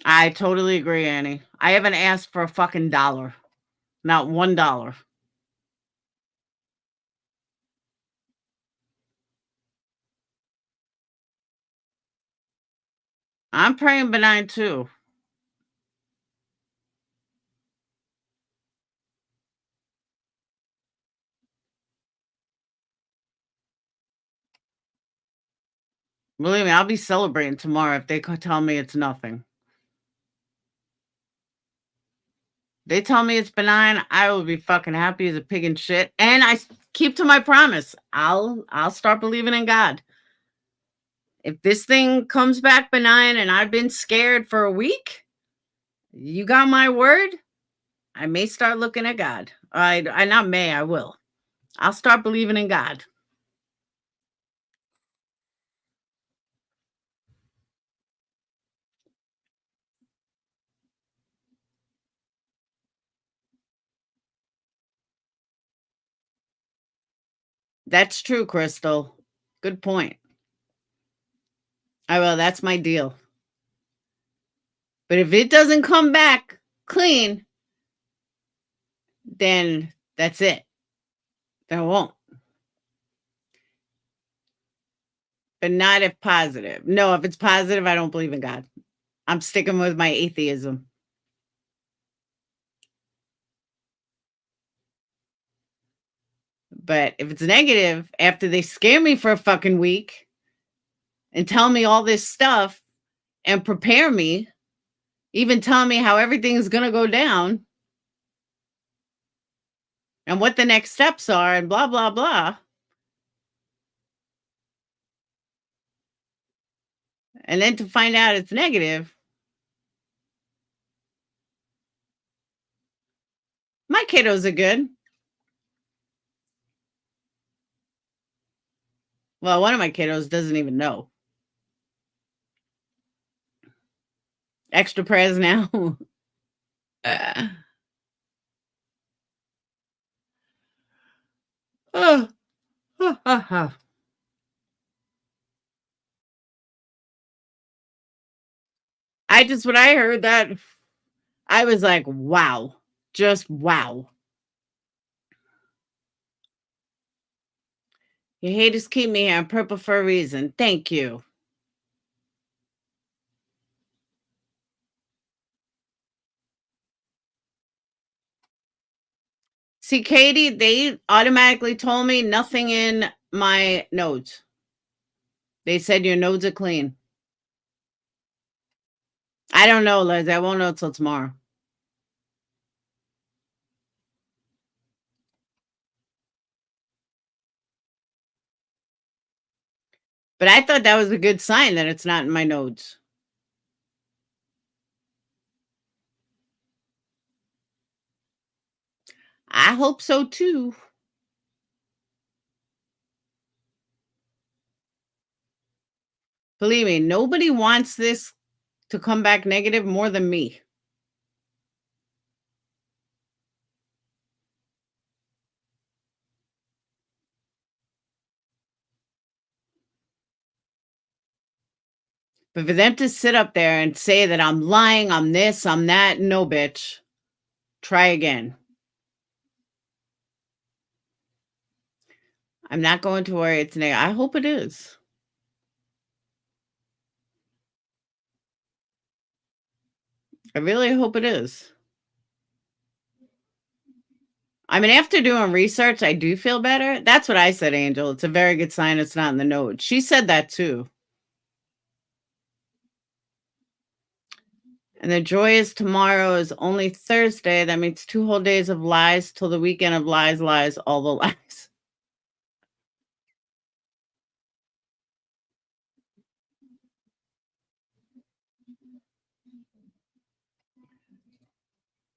I totally agree, Annie. I haven't asked for a fucking dollar. Not $1. I'm praying benign too. Believe me, I'll be celebrating tomorrow if they could tell me it's nothing. They tell me it's benign, I will be fucking happy as a pig in shit. And I keep to my promise. I'll start believing in God. If this thing comes back benign and I've been scared for a week, you got my word, I may start looking at God. I not may, I will. I'll start believing in God. That's true, Crystal. Good point. I will. That's my deal. But if it doesn't come back clean, then that's it. Then it won't. But not if positive. No, if it's positive, I don't believe in God. I'm sticking with my atheism. But if it's negative, after they scare me for a fucking week and tell me all this stuff and prepare me, even tell me how everything's going to go down and what the next steps are and blah, blah, blah. And then to find out it's negative. My kiddos are good. Well, one of my kiddos doesn't even know. Extra prayers now. When I heard that, I was like, wow. Just wow. Your haters keep me here on purple for a reason. Thank you. See, Katie, they automatically told me nothing in my nodes. They said your nodes are clean. I don't know, Liz. I won't know till tomorrow. But I thought that was a good sign that it's not in my nodes. I hope so too. Believe me, nobody wants this to come back negative more than me. But for them to sit up there and say that I'm lying, I'm this, I'm that, no, bitch. Try again. I'm not going to worry it's negative. I hope it is. I really hope it is. I mean, after doing research, I do feel better. That's what I said, Angel. It's a very good sign it's not in the note. She said that too. And the joy is tomorrow is only Thursday. That means 2 whole days of lies till the weekend of lies, all the lies.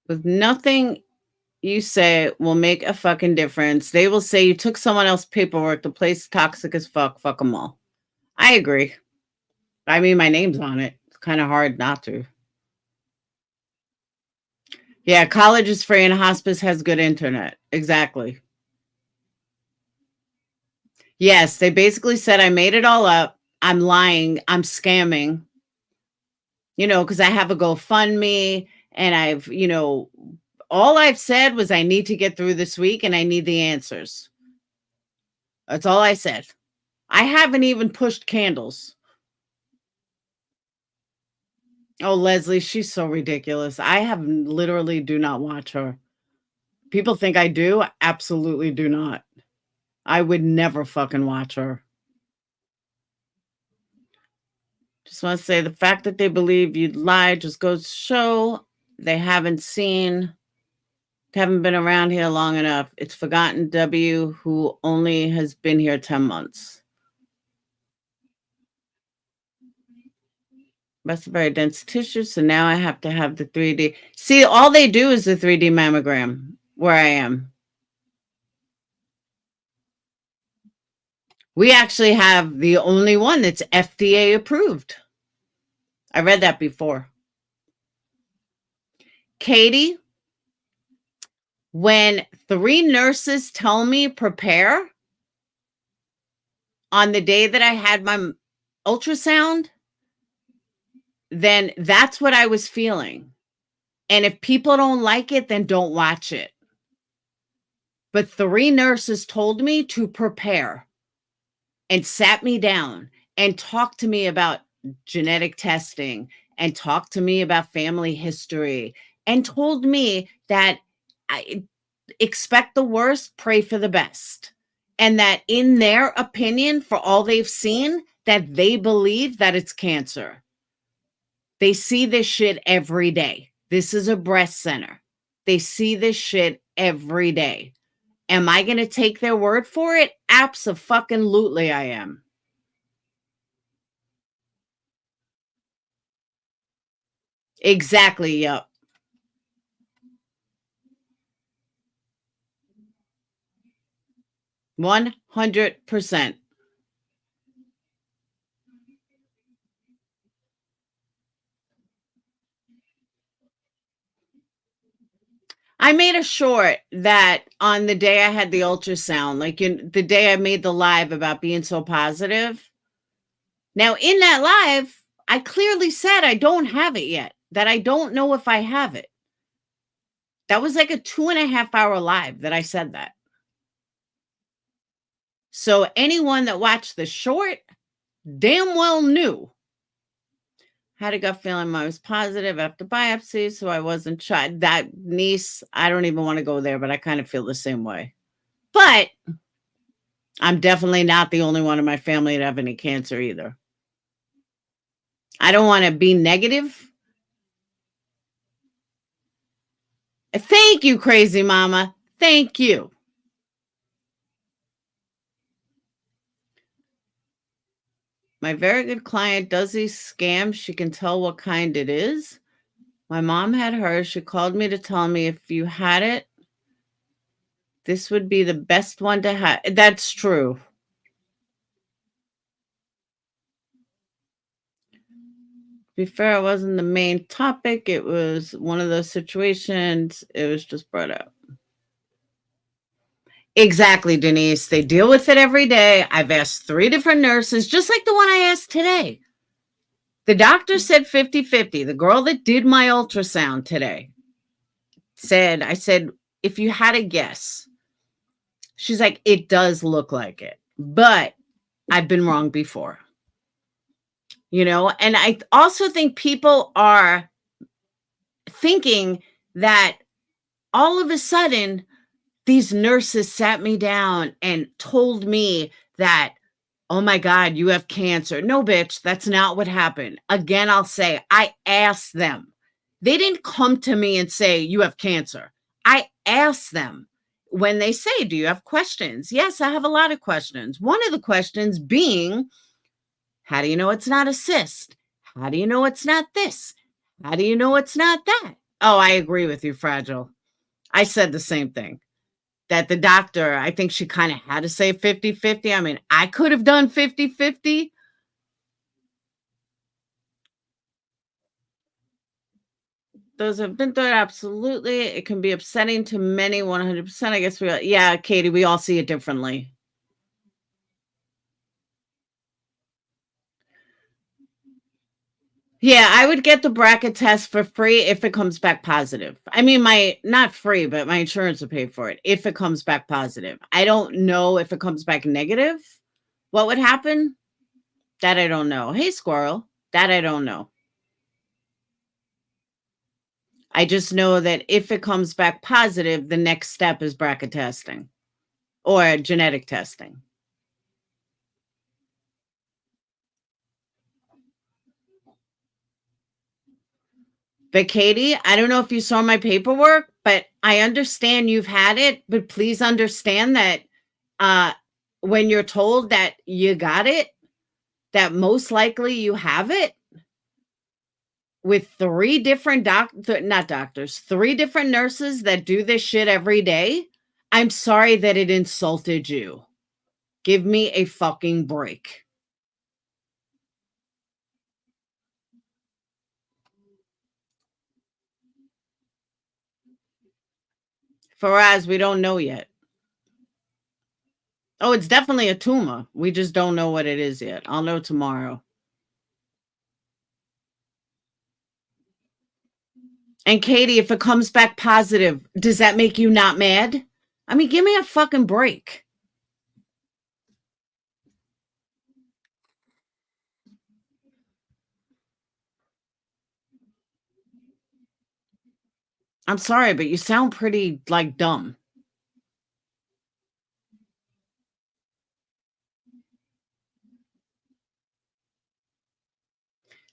With nothing you say will make a fucking difference. They will say you took someone else's paperwork. The place is toxic as fuck. Fuck them all. I agree. I mean, my name's on it. It's kind of hard not to. Yeah, college is free and hospice has good internet. Exactly. Yes, they basically said I made it all up. I'm lying. I'm scamming. You know, because I have a GoFundMe and I've, you know, all I've said was I need to get through this week and I need the answers. That's all I said. I haven't even pushed candles. Oh, Leslie, she's so ridiculous. I have literally do not watch her. People think I do. Absolutely do not. I would never fucking watch her. Just want to say the fact that they believe you'd lie just goes to show they haven't been around here long enough. It's forgotten W who only has been here 10 months. That's a very dense tissue, so now I have to have the 3D. See, all they do is the 3D mammogram where I am. We actually have the only one that's FDA approved. I read that before. Katie, when 3 nurses tell me prepare on the day that I had my ultrasound, then that's what I was feeling. And if people don't like it, then don't watch it. But 3 nurses told me to prepare and sat me down and talked to me about genetic testing and talked to me about family history and told me that I expect the worst, pray for the best. And that in their opinion, for all they've seen, that they believe that it's cancer. They see this shit every day. This is a breast center. They see this shit every day. Am I going to take their word for it? Abso-fucking-lutely I am. Exactly, yep. $100%. I made a short that on the day I had the ultrasound, like the day I made the live about being so positive. Now, in that live, I clearly said I don't have it yet, that I don't know if I have it. That was like a 2.5-hour live that I said that. So anyone that watched the short damn well knew. Had a gut feeling I was positive after biopsy, so I wasn't tried. That niece, I don't even want to go there, but I kind of feel the same way. But I'm definitely not the only one in my family to have any cancer either. I don't want to be negative. Thank you, crazy mama. Thank you. My very good client does these scams. She can tell what kind it is. My mom had hers. She called me to tell me if you had it, this would be the best one to have. That's true. To be fair, it wasn't the main topic. It was one of those situations. It was just brought up. Exactly, Denise. They deal with it every day. I've asked 3 different nurses, just like the one I asked today. The doctor said 50-50. The girl that did my ultrasound today said, I said, if you had a guess, she's like, it does look like it, but I've been wrong before. You know, and I also think people are thinking that all of a sudden these nurses sat me down and told me that, oh my God, you have cancer. No, bitch, that's not what happened. Again, I'll say, I asked them. They didn't come to me and say, you have cancer. I asked them when they say, do you have questions? Yes, I have a lot of questions. One of the questions being, how do you know it's not a cyst? How do you know it's not this? How do you know it's not that? Oh, I agree with you, Fragile. I said the same thing. That the doctor, I think she kind of had to say 50-50. I mean, I could have done 50-50. Those have been thought, absolutely. It can be upsetting to many, 100%. I guess yeah, Katie, we all see it differently. Yeah, I would get the bracket test for free if it comes back positive. I mean, not free, but my insurance will pay for it if it comes back positive. I don't know if it comes back negative. What would happen? That I don't know. Hey, Squirrel. That I don't know. I just know that if it comes back positive, the next step is bracket testing or genetic testing. But Katie, I don't know if you saw my paperwork, but I understand you've had it, but please understand that when you're told that you got it, that most likely you have it with three different three different nurses that do this shit every day. I'm sorry that it insulted you. Give me a fucking break. Faraz, we don't know yet. Oh, it's definitely a tumor. We just don't know what it is yet. I'll know tomorrow. And Katie, if it comes back positive, does that make you not mad? I mean, give me a fucking break. I'm sorry, but you sound pretty, like, dumb.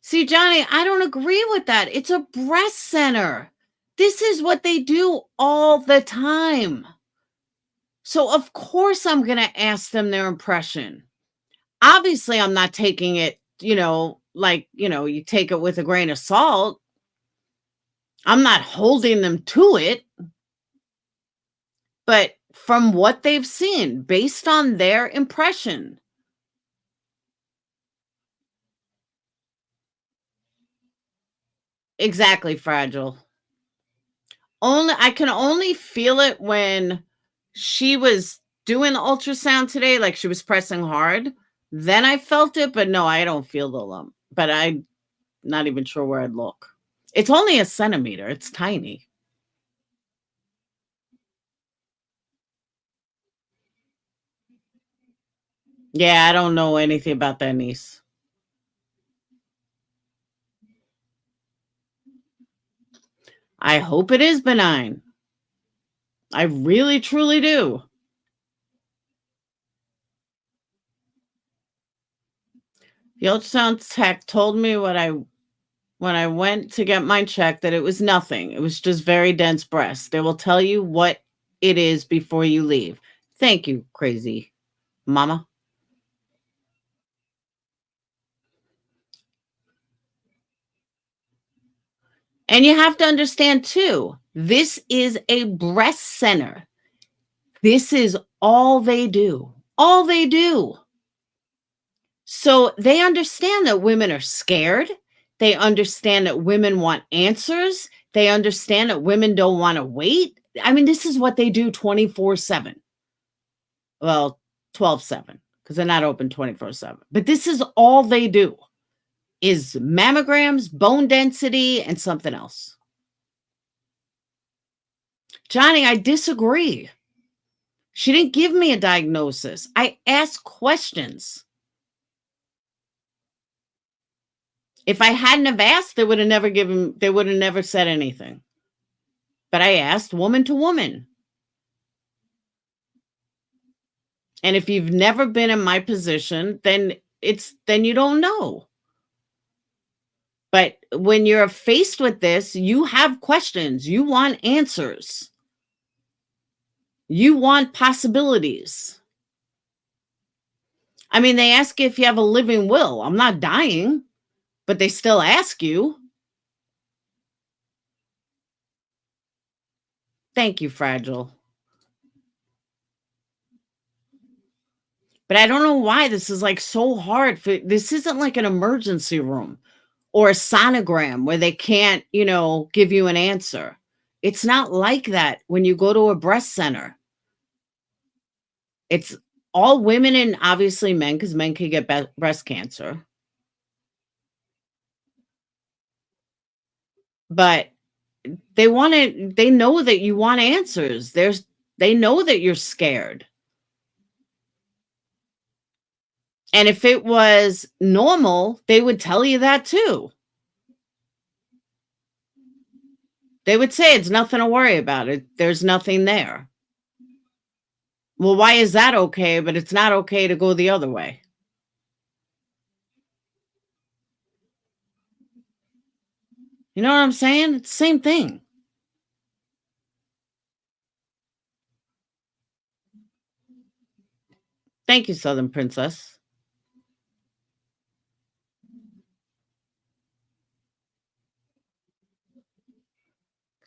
See, Johnny, I don't agree with that. It's a breast center. This is what they do all the time. So, of course, I'm going to ask them their impression. Obviously, I'm not taking it, you take it with a grain of salt. I'm not holding them to it. But from what they've seen, based on their impression. Exactly, Fragile. I can only feel it when she was doing the ultrasound today, like she was pressing hard. Then I felt it, but no, I don't feel the lump. But I'm not even sure where I'd look. It's only a centimeter. It's tiny. Yeah, I don't know anything about that, niece. I hope it is benign. I really, truly do. The ultrasound tech told me when I went to get mine checked that it was nothing. It was just very dense breast. They will tell you what it is before you leave. Thank you, crazy mama. And you have to understand too, this is a breast center. This is all they do. All they do. So they understand that women are scared. They understand that women want answers. They understand that women don't want to wait. I mean, this is what they do 24/7. Well, 12/7, because they're not open 24/7. But this is all they do. is mammograms, bone density, and something else. Johnny, I disagree. She didn't give me a diagnosis. I asked questions. If I hadn't have asked, they would have never said anything. But I asked woman to woman. And if you've never been in my position, then you don't know. But when you're faced with this, you have questions. You want answers. You want possibilities. I mean, they ask you if you have a living will. I'm not dying, but they still ask you. Thank you, Fragile. But I don't know why this is like so hard. This isn't like an emergency room or a sonogram where they can't, give you an answer. It's not like that when you go to a breast center. It's all women and obviously men, because men can get breast cancer. But they know that you want answers. They know that you're scared. And if it was normal, they would tell you that too. They would say it's nothing to worry about. There's nothing there. Well, why is that okay, but it's not okay to go the other way? You know what I'm saying? It's the same thing. Thank you, Southern Princess.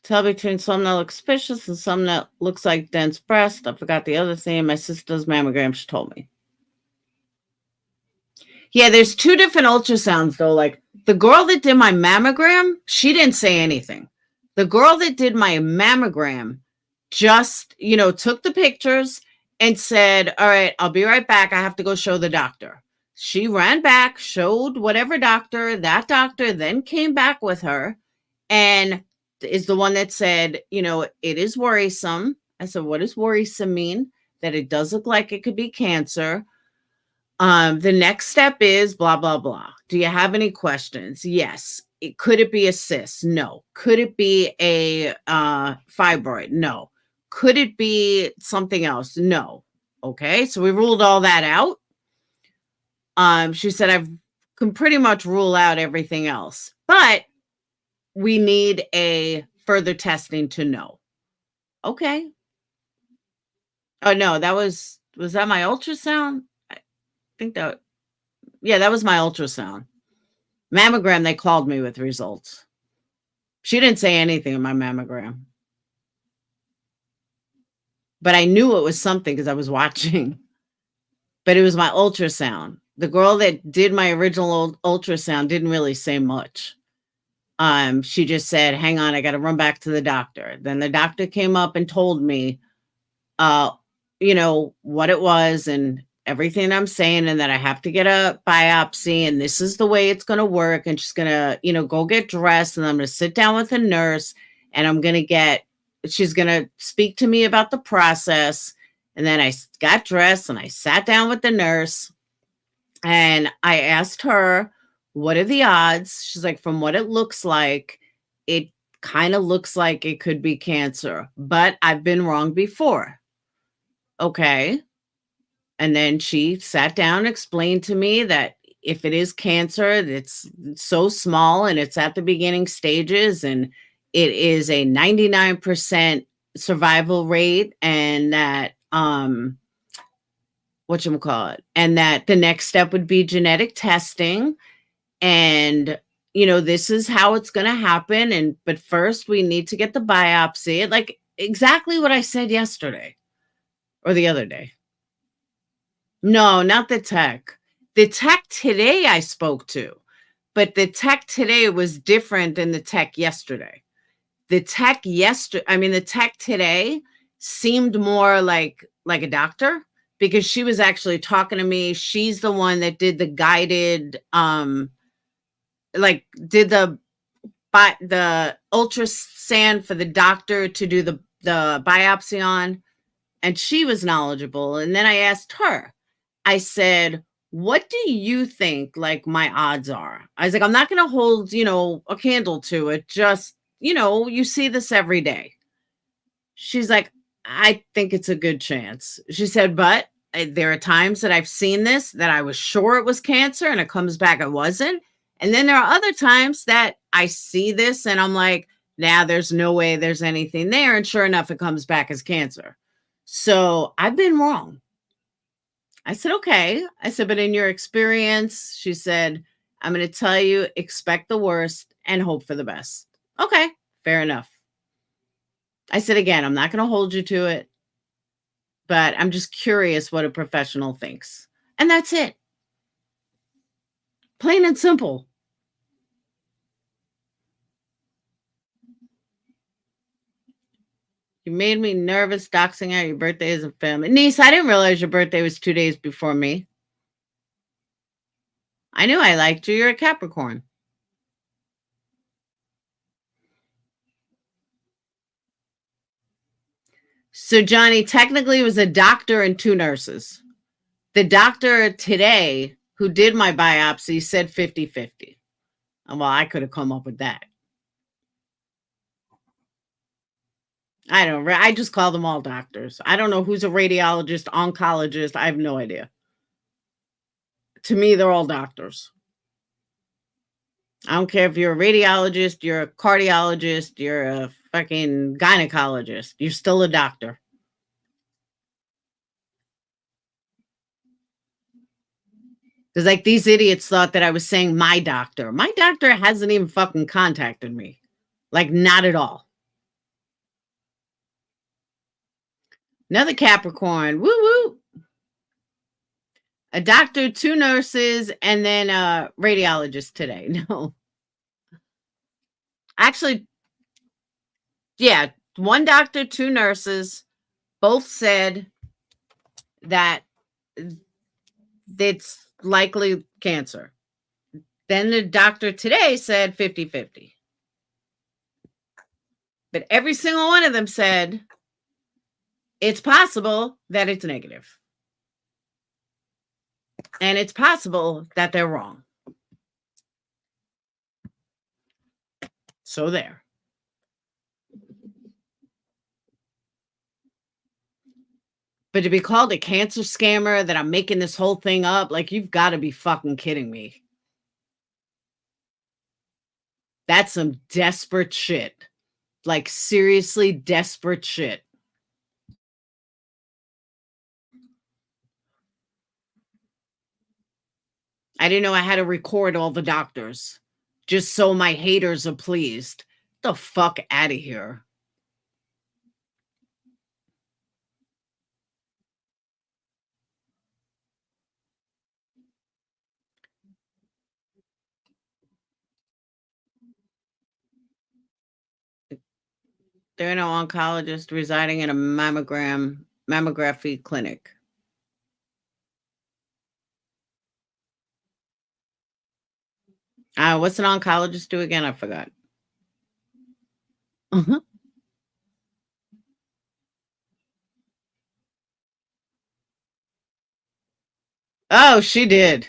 Tell between some that looks suspicious and some that looks like dense breast. I forgot the other thing. My sister does mammogram. She told me. Yeah, there's two different ultrasounds, though. Like, the girl that did my mammogram, she didn't say anything. The girl that did my mammogram just, took the pictures and said, all right, I'll be right back. I have to go show the doctor. She ran back, showed whatever doctor. That doctor then came back with her and is the one that said, it is worrisome. I said, what does worrisome mean? That it does look like it could be cancer. The next step is blah, blah, blah. Do you have any questions? Yes. Could it be a cyst? No. Could it be a fibroid? No. Could it be something else? No. Okay. So we ruled all that out. She said, I can pretty much rule out everything else, but we need a further testing to know. Okay. Oh, no, was that my ultrasound? I think that was my ultrasound. Mammogram, they called me with results. She didn't say anything in my mammogram. But I knew it was something because I was watching. But it was my ultrasound. The girl that did my original ultrasound didn't really say much. She just said, hang on, I got to run back to the doctor. Then the doctor came up and told me, what it was and everything I'm saying, and that I have to get a biopsy, and this is the way it's going to work. And she's going to, go get dressed, and I'm going to sit down with a nurse, and she's going to speak to me about the process. And then I got dressed and I sat down with the nurse and I asked her, what are the odds? She's like, from what it looks like, it kind of looks like it could be cancer, but I've been wrong before. Okay. And then she sat down and explained to me that if it is cancer, it's so small and it's at the beginning stages and it is a 99% survival rate, and that, and that the next step would be genetic testing. And, this is how it's going to happen. But first we need to get the biopsy. Like exactly what I said yesterday or the other day. No, not the tech. The tech today I spoke to, but the tech today was different than the tech yesterday. The tech today seemed more like a doctor, because she was actually talking to me. She's the one that did the guided like did the ultrasound for the doctor to do the biopsy on, and she was knowledgeable. And then I asked her, I said, what do you think like my odds are? I was like, I'm not going to hold, a candle to it. Just, you see this every day. She's like, I think it's a good chance. She said, but there are times that I've seen this, that I was sure it was cancer and it comes back it wasn't. And then there are other times that I see this and I'm like, nah, there's no way there's anything there. And sure enough, it comes back as cancer. So I've been wrong. I said, okay. I said, but in your experience, she said, I'm going to tell you, expect the worst and hope for the best. Okay, fair enough. I said, again, I'm not going to hold you to it, but I'm just curious what a professional thinks. And that's it. Plain and simple. You made me nervous doxing out your birthday as a family. Niece, I didn't realize your birthday was 2 days before me. I knew I liked you. You're a Capricorn. So, Johnny, technically it was a doctor and 2 nurses. The doctor today who did my biopsy said 50-50. Well, I could have come up with that. I don't. I just call them all doctors. I don't know who's a radiologist, oncologist. I have no idea. To me, they're all doctors. I don't care if you're a radiologist, you're a cardiologist, you're a fucking gynecologist. You're still a doctor. Because like these idiots thought that I was saying my doctor. My doctor hasn't even fucking contacted me. Like, not at all. Another Capricorn. Woo woo. A doctor, 2 nurses, and then a radiologist today. No. Actually, yeah, 1 doctor, 2 nurses, both said that it's likely cancer. Then the doctor today said 50-50. But every single one of them said it's possible that it's negative. And it's possible that they're wrong. So there. But to be called a cancer scammer, that I'm making this whole thing up, like, you've got to be fucking kidding me. That's some desperate shit. Like, seriously desperate shit. I didn't know I had to record all the doctors just so my haters are pleased. Get the fuck out of here. There are no oncologists residing in a mammography clinic. What's an oncologist do again? I forgot. Oh, she did.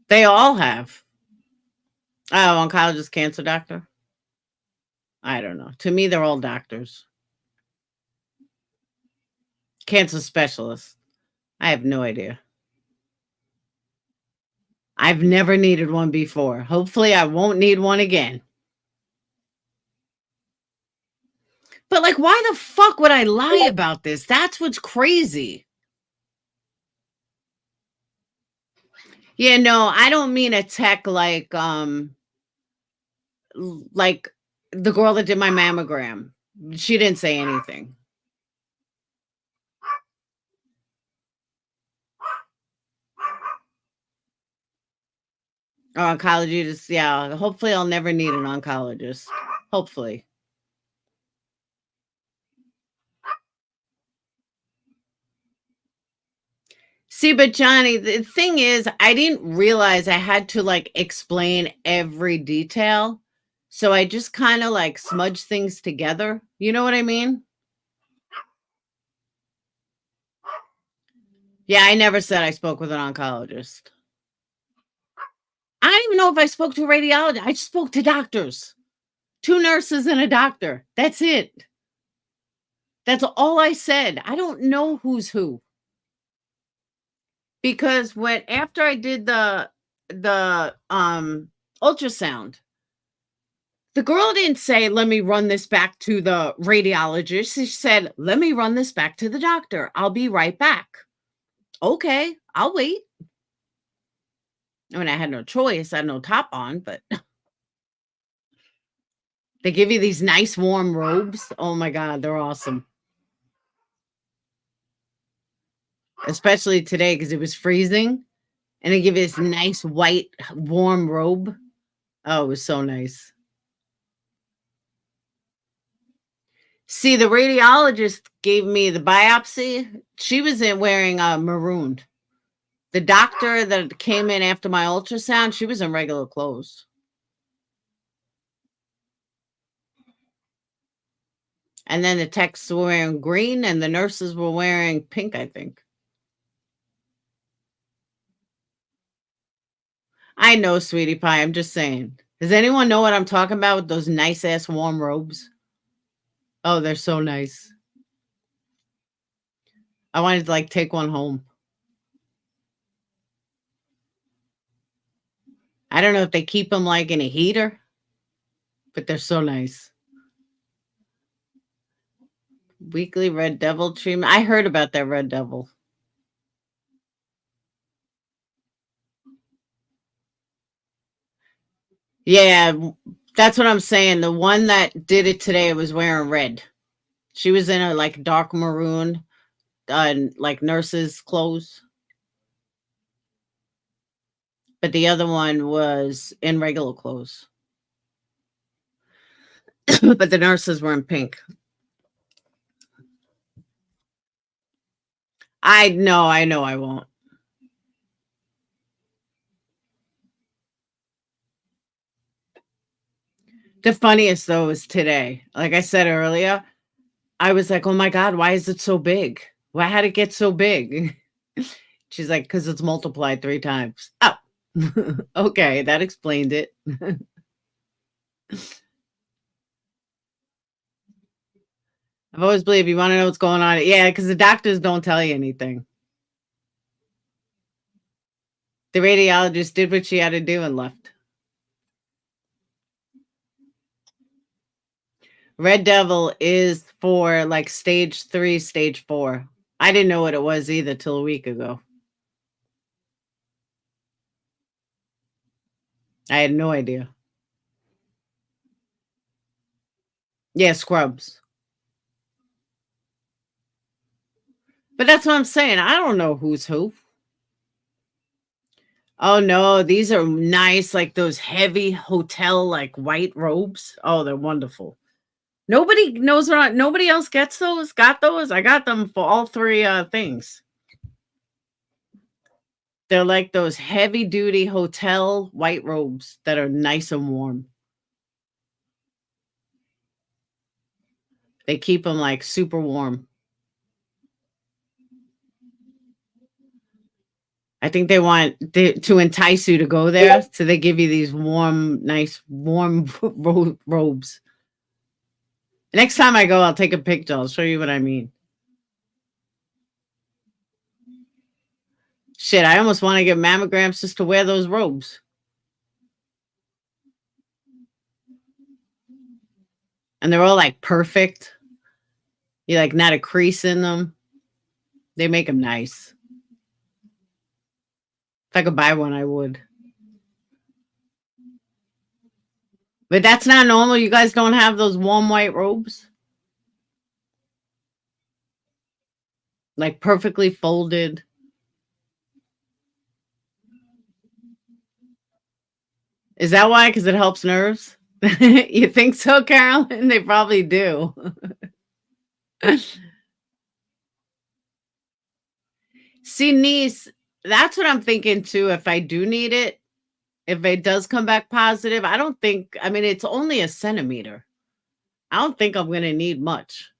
They all have. Oh, oncologist, cancer doctor? I don't know. To me, they're all doctors. Cancer specialist. I have no idea. I've never needed one before. Hopefully, I won't need one again. But, like, why the fuck would I lie about this? That's what's crazy. Yeah, no, I don't mean a tech like the girl that did my mammogram. She didn't say anything. Oh, oncologist, yeah. Hopefully I'll never need an oncologist. Hopefully. See, but Johnny, the thing is, I didn't realize I had to like explain every detail. So I just kind of like smudge things together. You know what I mean? Yeah, I never said I spoke with an oncologist. I don't even know if I spoke to a radiologist. I spoke to doctors, 2 nurses and a doctor. That's it. That's all I said. I don't know who's who. Because after I did the ultrasound, the girl didn't say, let me run this back to the radiologist. She said, let me run this back to the doctor. I'll be right back. Okay, I'll wait. I mean, I had no choice. I had no top on, but they give you these nice warm robes. Oh my God, they're awesome. Especially today because it was freezing. And they give you this nice white warm robe. Oh, it was so nice. See, the radiologist gave me the biopsy. She was wearing maroon. The doctor that came in after my ultrasound, she was in regular clothes. And then the techs were wearing green and the nurses were wearing pink, I think. I know, sweetie pie. I'm just saying. Does anyone know what I'm talking about with those nice ass warm robes? Oh, they're so nice. I wanted to like take one home. I don't know if they keep them like in a heater, but they're so nice. Weekly Red Devil treatment. I heard about that Red Devil. Yeah, that's what I'm saying. The one that did it today was wearing red. She was in a like dark maroon, like nurse's clothes. But the other one was in regular clothes. But the nurses were in pink. I know I won't. The funniest though is today. Like I said earlier, I was like, oh my God, why is it so big? Why had it get so big? She's like, because it's multiplied 3 times. Oh, okay, that explained it. I've always believed you want to know what's going on. Yeah, because the doctors don't tell you anything. The radiologist did what she had to do and left. Red Devil is for like stage 3, stage 4. I didn't know what it was either till a week ago. I had no idea. Yeah, scrubs. But that's what I'm saying. I don't know who's who. Oh no, these are nice, like those heavy hotel like white robes. Oh, they're wonderful. Nobody knows what nobody else gets those. Got those? I got them for all 3 things. They're like those heavy duty hotel white robes that are nice and warm. They keep them like super warm. I think they want to entice you to go there. So they give you these warm, nice, warm robes. Next time I go, I'll take a picture. I'll show you what I mean. Shit, I almost want to get mammograms just to wear those robes. And they're all like perfect. You like not a crease in them. They make them nice. If I could buy one, I would. But that's not normal. You guys don't have those warm white robes? Like perfectly folded. Is that why? Because it helps nerves? You think so, Carolyn? They probably do. See, niece, that's what I'm thinking too. If I do need it, if it does come back positive, I don't think, I mean, it's only a centimeter. I don't think I'm going to need much.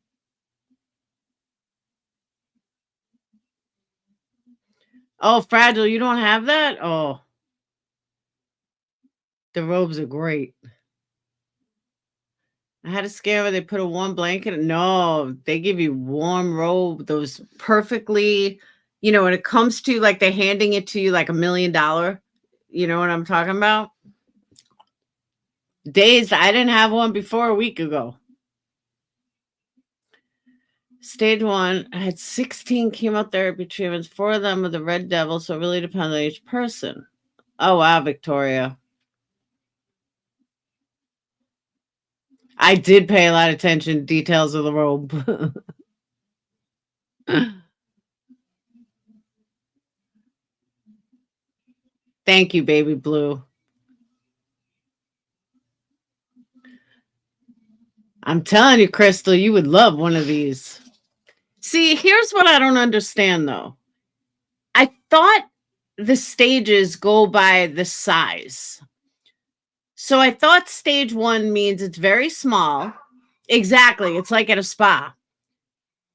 Oh, Fragile, you don't have that? Oh, the robes are great. I had a scare where they put a warm blanket. No, they give you warm robe, those perfectly, you know, when it comes to like they're handing it to you like $1 million. You know what I'm talking about? Days, I didn't have one before a week ago. Stage 1, I had 16 chemotherapy treatments, 4 of them with the red devil, so it really depends on each person. Oh, wow, Victoria. I did pay a lot of attention to details of the robe. Thank you, baby blue. I'm telling you, Crystal, you would love one of these. See, here's what I don't understand, though. I thought the stages go by the size. So I thought stage 1 means it's very small. Exactly. It's like at a spa.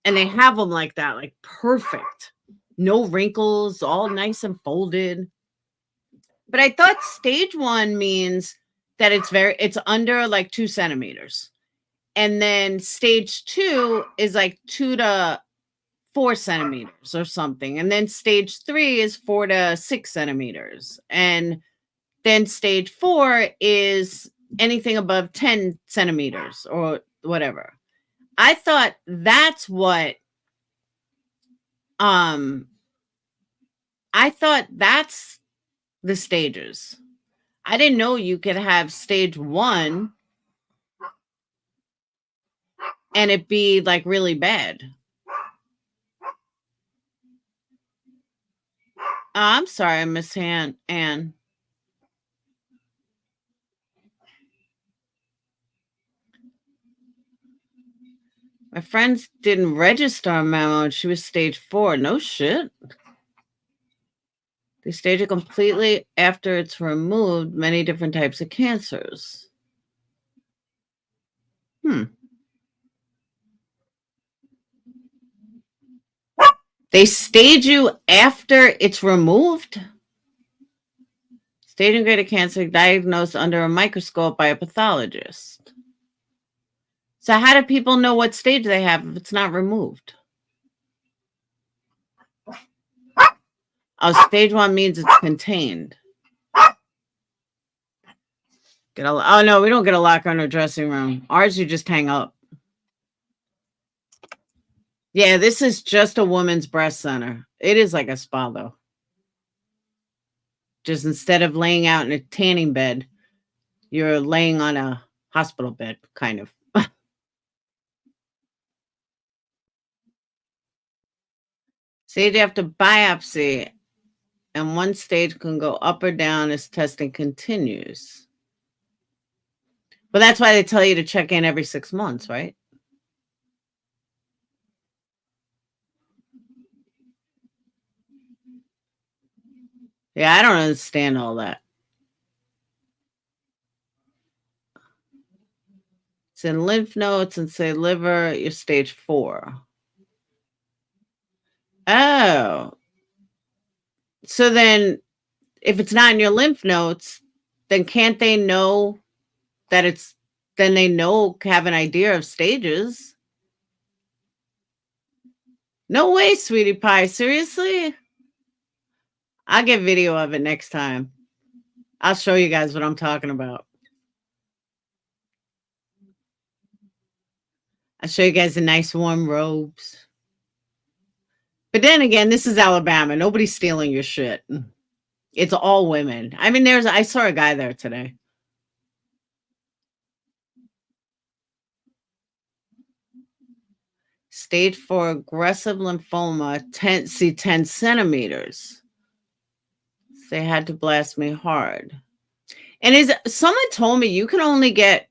And they have them like that, like perfect. No wrinkles, all nice and folded. But I thought stage 1 means that it's under like 2 centimeters. And then stage 2 is like 2 to 4 centimeters or something. And then stage 3 is 4 to 6 centimeters. And then stage 4 is anything above 10 centimeters or whatever. I thought that's what, I thought that's the stages. I didn't know you could have stage 1 and it be like really bad. I'm sorry, Miss Ann. My friends didn't register a memo and she was stage 4. No shit. They stage it completely after it's removed many different types of cancers. They stage you after it's removed? Staging grade of cancer diagnosed under a microscope by a pathologist. So how do people know what stage they have if it's not removed? Oh, stage 1 means it's contained. Oh, no, we don't get a locker in our dressing room. Ours, you just hang up. Yeah, this is just a woman's breast center. It is like a spa, though. Just instead of laying out in a tanning bed, you're laying on a hospital bed, kind of. Stage after biopsy, and one stage can go up or down as testing continues. But that's why they tell you to check in every 6 months, right? Yeah, I don't understand all that. It's in lymph nodes and say liver, you're stage 4. Oh. So then if it's not in your lymph nodes, then can't they know that it's, then they know, have an idea of stages? No way, sweetie pie. Seriously? I'll get video of it next time. I'll show you guys what I'm talking about. I'll show you guys the nice warm robes. But then again, this is Alabama. Nobody's stealing your shit. It's all women. I mean, I saw a guy there today. Stage 4 aggressive lymphoma, 10 centimeters. They had to blast me hard. And someone told me you can only get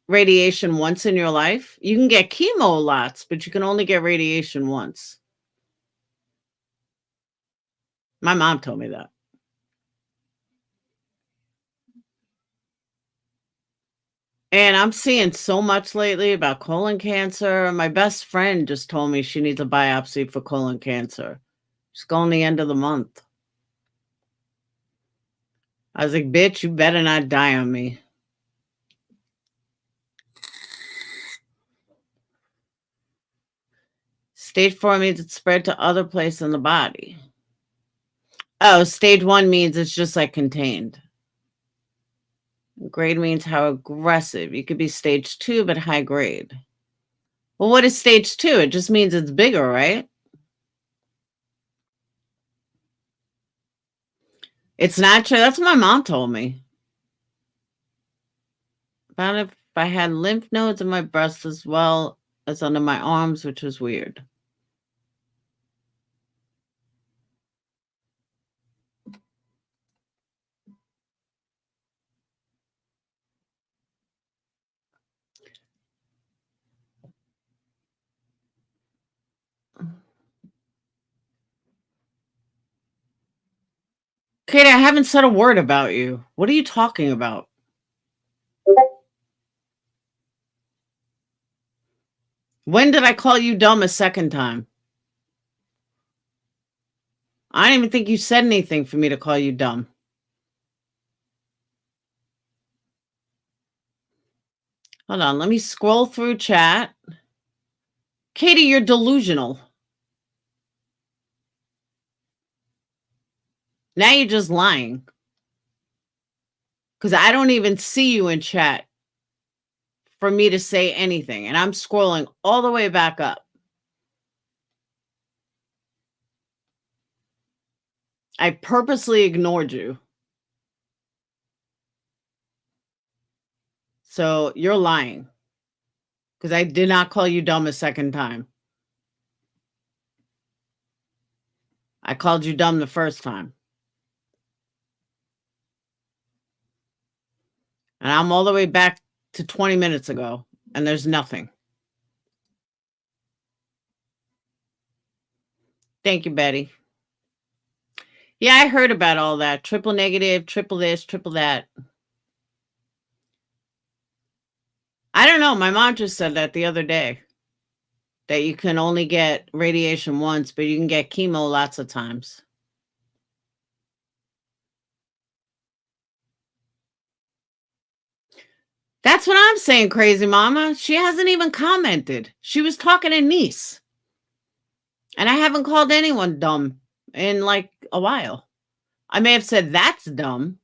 radiation once in your life. You can get chemo lots, but you can only get radiation once. My mom told me that. And I'm seeing so much lately about colon cancer. My best friend just told me she needs a biopsy for colon cancer. She's going the end of the month. I was like, bitch, you better not die on me. Stage 4 means it's spread to other places in the body. Oh, stage 1 means it's just like contained. Grade means how aggressive. You could be stage 2, but high grade. Well, what is stage 2? It just means it's bigger, right? It's not true. That's what my mom told me. About if I had lymph nodes in my breast as well as under my arms, which was weird. Katie, I haven't said a word about you. What are you talking about? When did I call you dumb a second time? I don't even think you said anything for me to call you dumb. Hold on, let me scroll through chat. Katie, you're delusional. Now you're just lying. Because I don't even see you in chat for me to say anything. And I'm scrolling all the way back up. I purposely ignored you. So you're lying. Because I did not call you dumb a second time. I called you dumb the first time. And I'm all the way back to 20 minutes ago. And there's nothing. Thank you, Betty. Yeah, I heard about all that. Triple negative, triple this, triple that. I don't know. My mom just said that the other day. That you can only get radiation once, but you can get chemo lots of times. That's what I'm saying, crazy mama. She hasn't even commented. She was talking to niece. And I haven't called anyone dumb in like a while. I may have said that's dumb.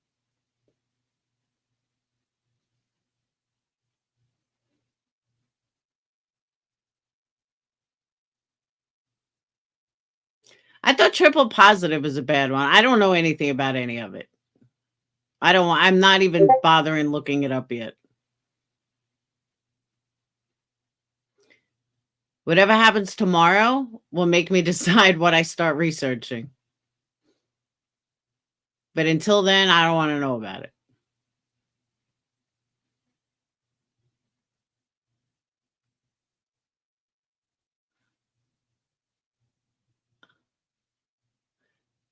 I thought triple positive was a bad one. I don't know anything about any of it. I'm not even bothering looking it up yet. Whatever happens tomorrow will make me decide what I start researching. But until then, I don't want to know about it.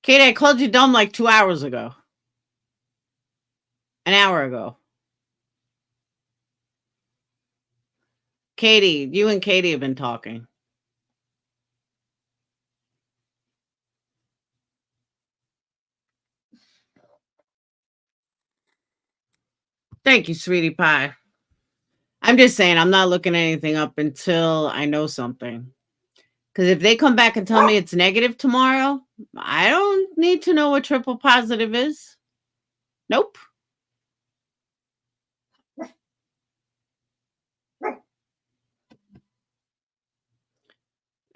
Katie, I called you dumb like 2 hours ago. An hour ago. Katie, you and Katie have been talking. Thank you, sweetie pie. I'm just saying, I'm not looking anything up until I know something. Because if they come back and tell me it's negative tomorrow, I don't need to know what triple positive is. Nope.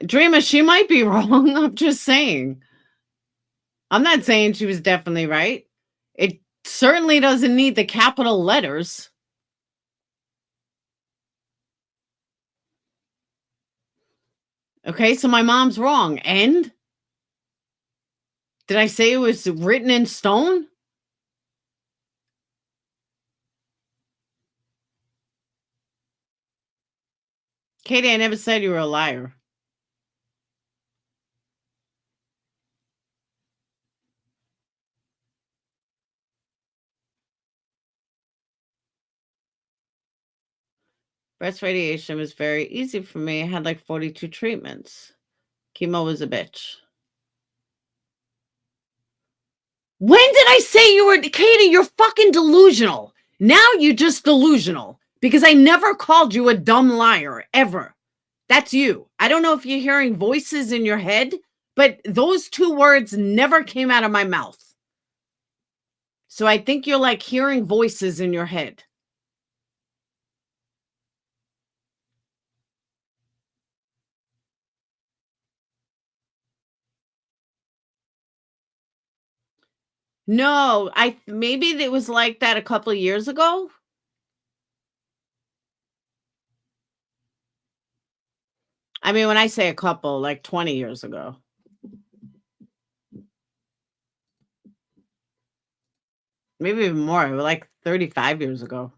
Dreamer, she might be wrong. I'm just saying. I'm not saying she was definitely right. It certainly doesn't need the capital letters. Okay, so my mom's wrong. And? Did I say it was written in stone? Katie, I never said you were a liar. Breast radiation was very easy for me. I had like 42 treatments. Chemo was a bitch. When did I say you were, Katie, you're fucking delusional. Now you're just delusional because I never called you a dumb liar, ever. That's you. I don't know if you're hearing voices in your head, but those two words never came out of my mouth. So I think you're like hearing voices in your head. No, maybe it was like that a couple of years ago. I mean, when I say a couple, like 20 years ago. Maybe even more, like 35 years ago.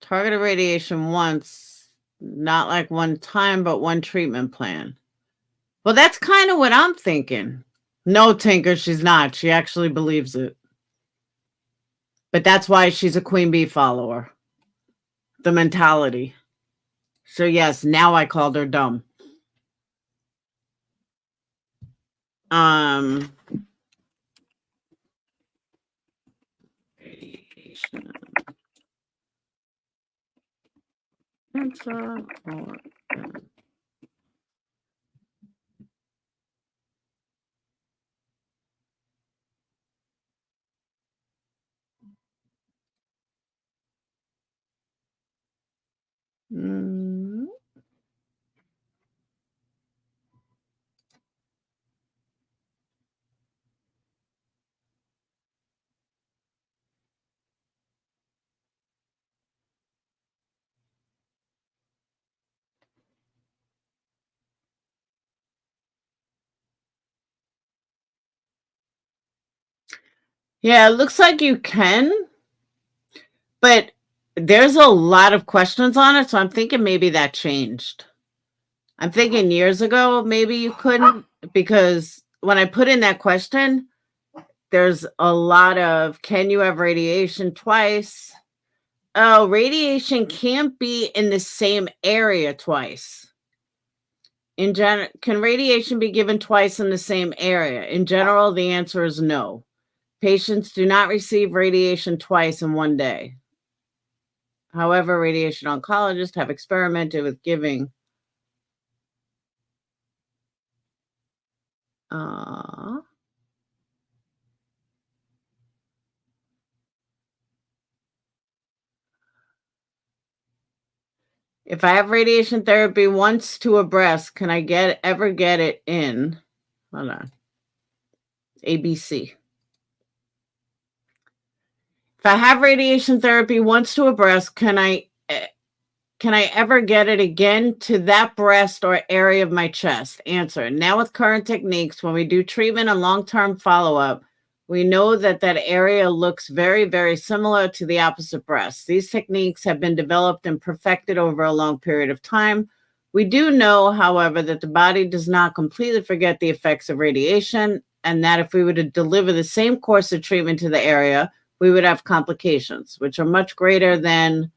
Targeted radiation once, not like one time, but one treatment plan. Well, that's kind of what I'm thinking. No, Tinker, she's not. She actually believes it. But that's why she's a Queen Bee follower. The mentality. So yes, now I called her dumb. Radiation. Cancer or Yeah, it looks like you can, but there's a lot of questions on it, so I'm thinking maybe that changed. I'm thinking years ago, maybe you couldn't, because when I put in that question, there's a lot of, can you have radiation twice? Oh, radiation can't be in the same area twice. In general, can radiation be given twice in the same area? In general, the answer is no. Patients do not receive radiation twice in one day. However, radiation oncologists have experimented with giving if I have radiation therapy once to a breast, can I ever get it in? Hold on. ABC. If I have radiation therapy once to a breast, can I ever get it again to that breast or area of my chest? Answer. Now with current techniques, when we do treatment and long-term follow-up, we know that that area looks very, very similar to the opposite breast. These techniques have been developed and perfected over a long period of time. We do know, however, that the body does not completely forget the effects of radiation, and that if we were to deliver the same course of treatment to the area, we would have complications, which are much greater than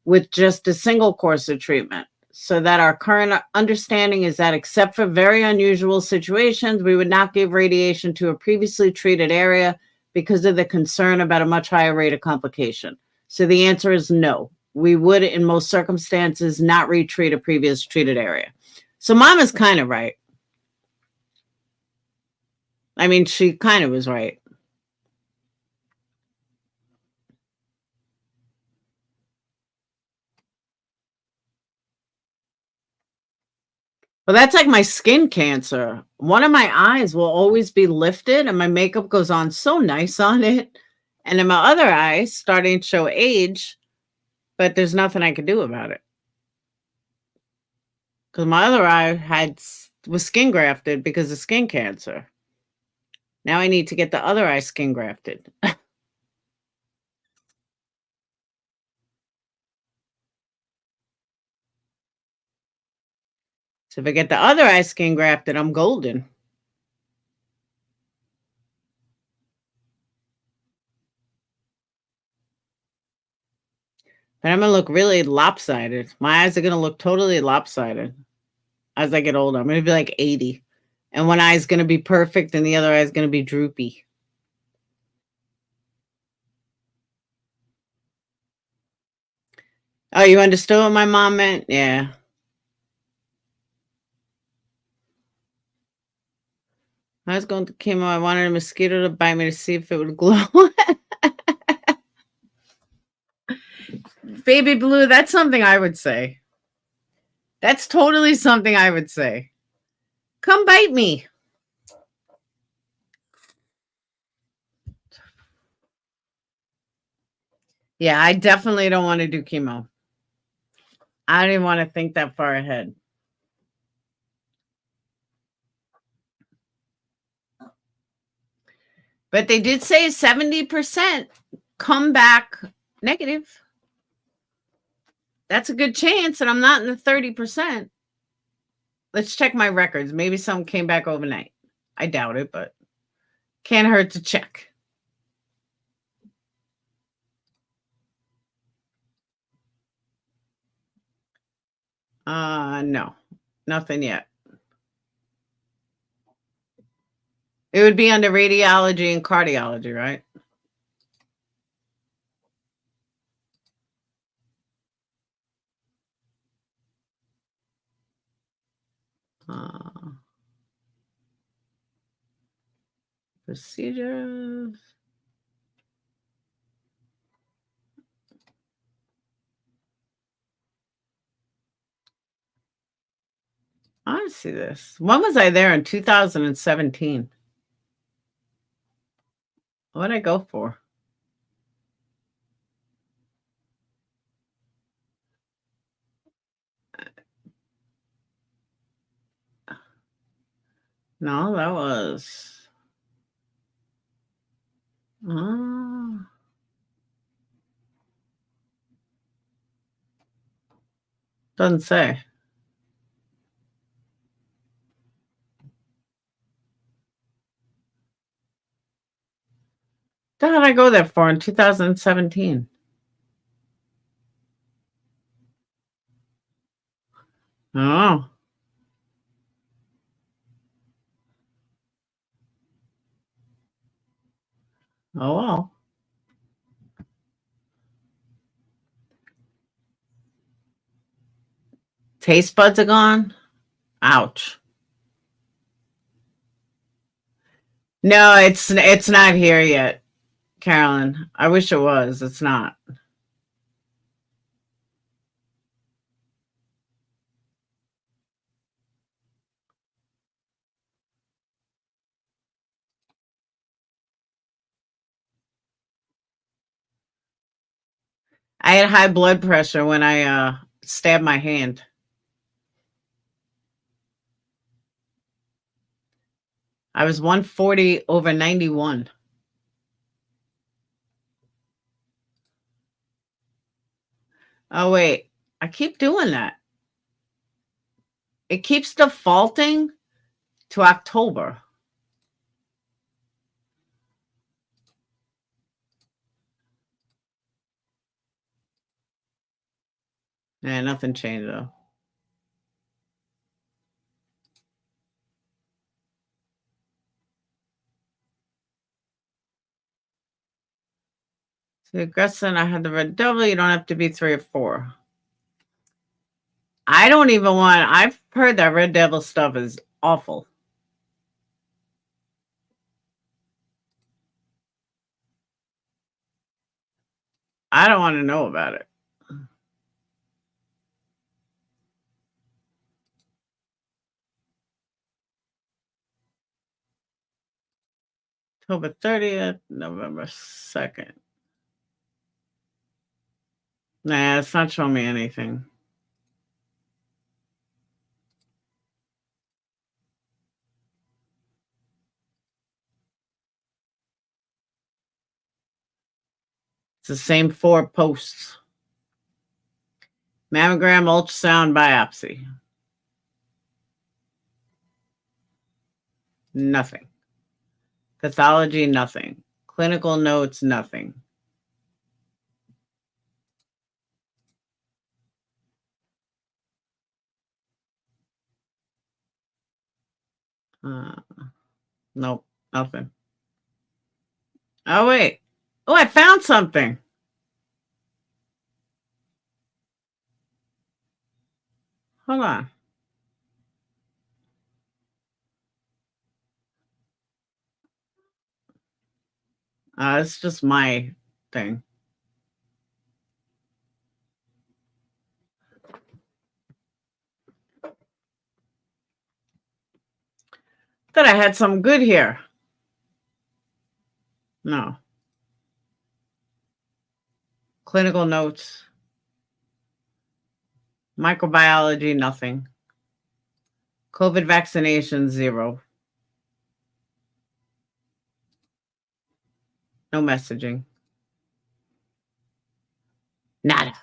with just a single course of treatment. So that our current understanding is that except for very unusual situations, we would not give radiation to a previously treated area because of the concern about a much higher rate of complication. So the answer is no. We would, in most circumstances, not retreat a previous treated area. So Mom is kind of right. I mean, she kind of was right. Well, that's like my skin cancer. One of my eyes will always be lifted and my makeup goes on so nice on it. And then my other eye starting to show age, but there's nothing I could do about it. Because my other eye was skin grafted because of skin cancer. Now I need to get the other eye skin grafted. So if I get the other eye skin grafted, I'm golden. But I'm going to look really lopsided. My eyes are going to look totally lopsided as I get older. I'm going to be like 80. And one eye is going to be perfect and the other eye is going to be droopy. Oh, you understood what my mom meant? Yeah. I was going to chemo. I wanted a mosquito to bite me to see if it would glow. Baby blue, that's something I would say. That's totally something I would say. Come bite me. Yeah, I definitely don't want to do chemo. I don't even want to think that far ahead. But they did say 70% come back negative. That's a good chance, and I'm not in the 30%. Let's check my records. Maybe some came back overnight. I doubt it, but can't hurt to check. No, nothing yet. It would be under radiology and cardiology, right? Procedures. I see this. When was I there in 2017? What did I go for? No, that was. Doesn't say. What did I go there for in 2017? Oh. Oh, well. Taste buds are gone? Ouch. No, it's not here yet, Carolyn. I wish it was. It's not. I had high blood pressure when I stabbed my hand. I was 140 over 91. Oh, wait. I keep doing that. It keeps defaulting to October. Yeah, nothing changed, though. So, Gretchen, I had the red devil. You don't have to be 3 or 4. I don't even want. I've heard that red devil stuff is awful. I don't want to know about it. October 30th, November 2nd. Nah, it's not showing me anything. It's the same 4 posts. Mammogram, ultrasound, biopsy. Nothing. Pathology, nothing. Clinical notes, nothing. Nope, nothing. Oh, wait. Oh, I found something. Hold on. It's just my thing. Thought I had some good here. No. Clinical notes. Microbiology, nothing. COVID vaccination, 0. No messaging. Nada.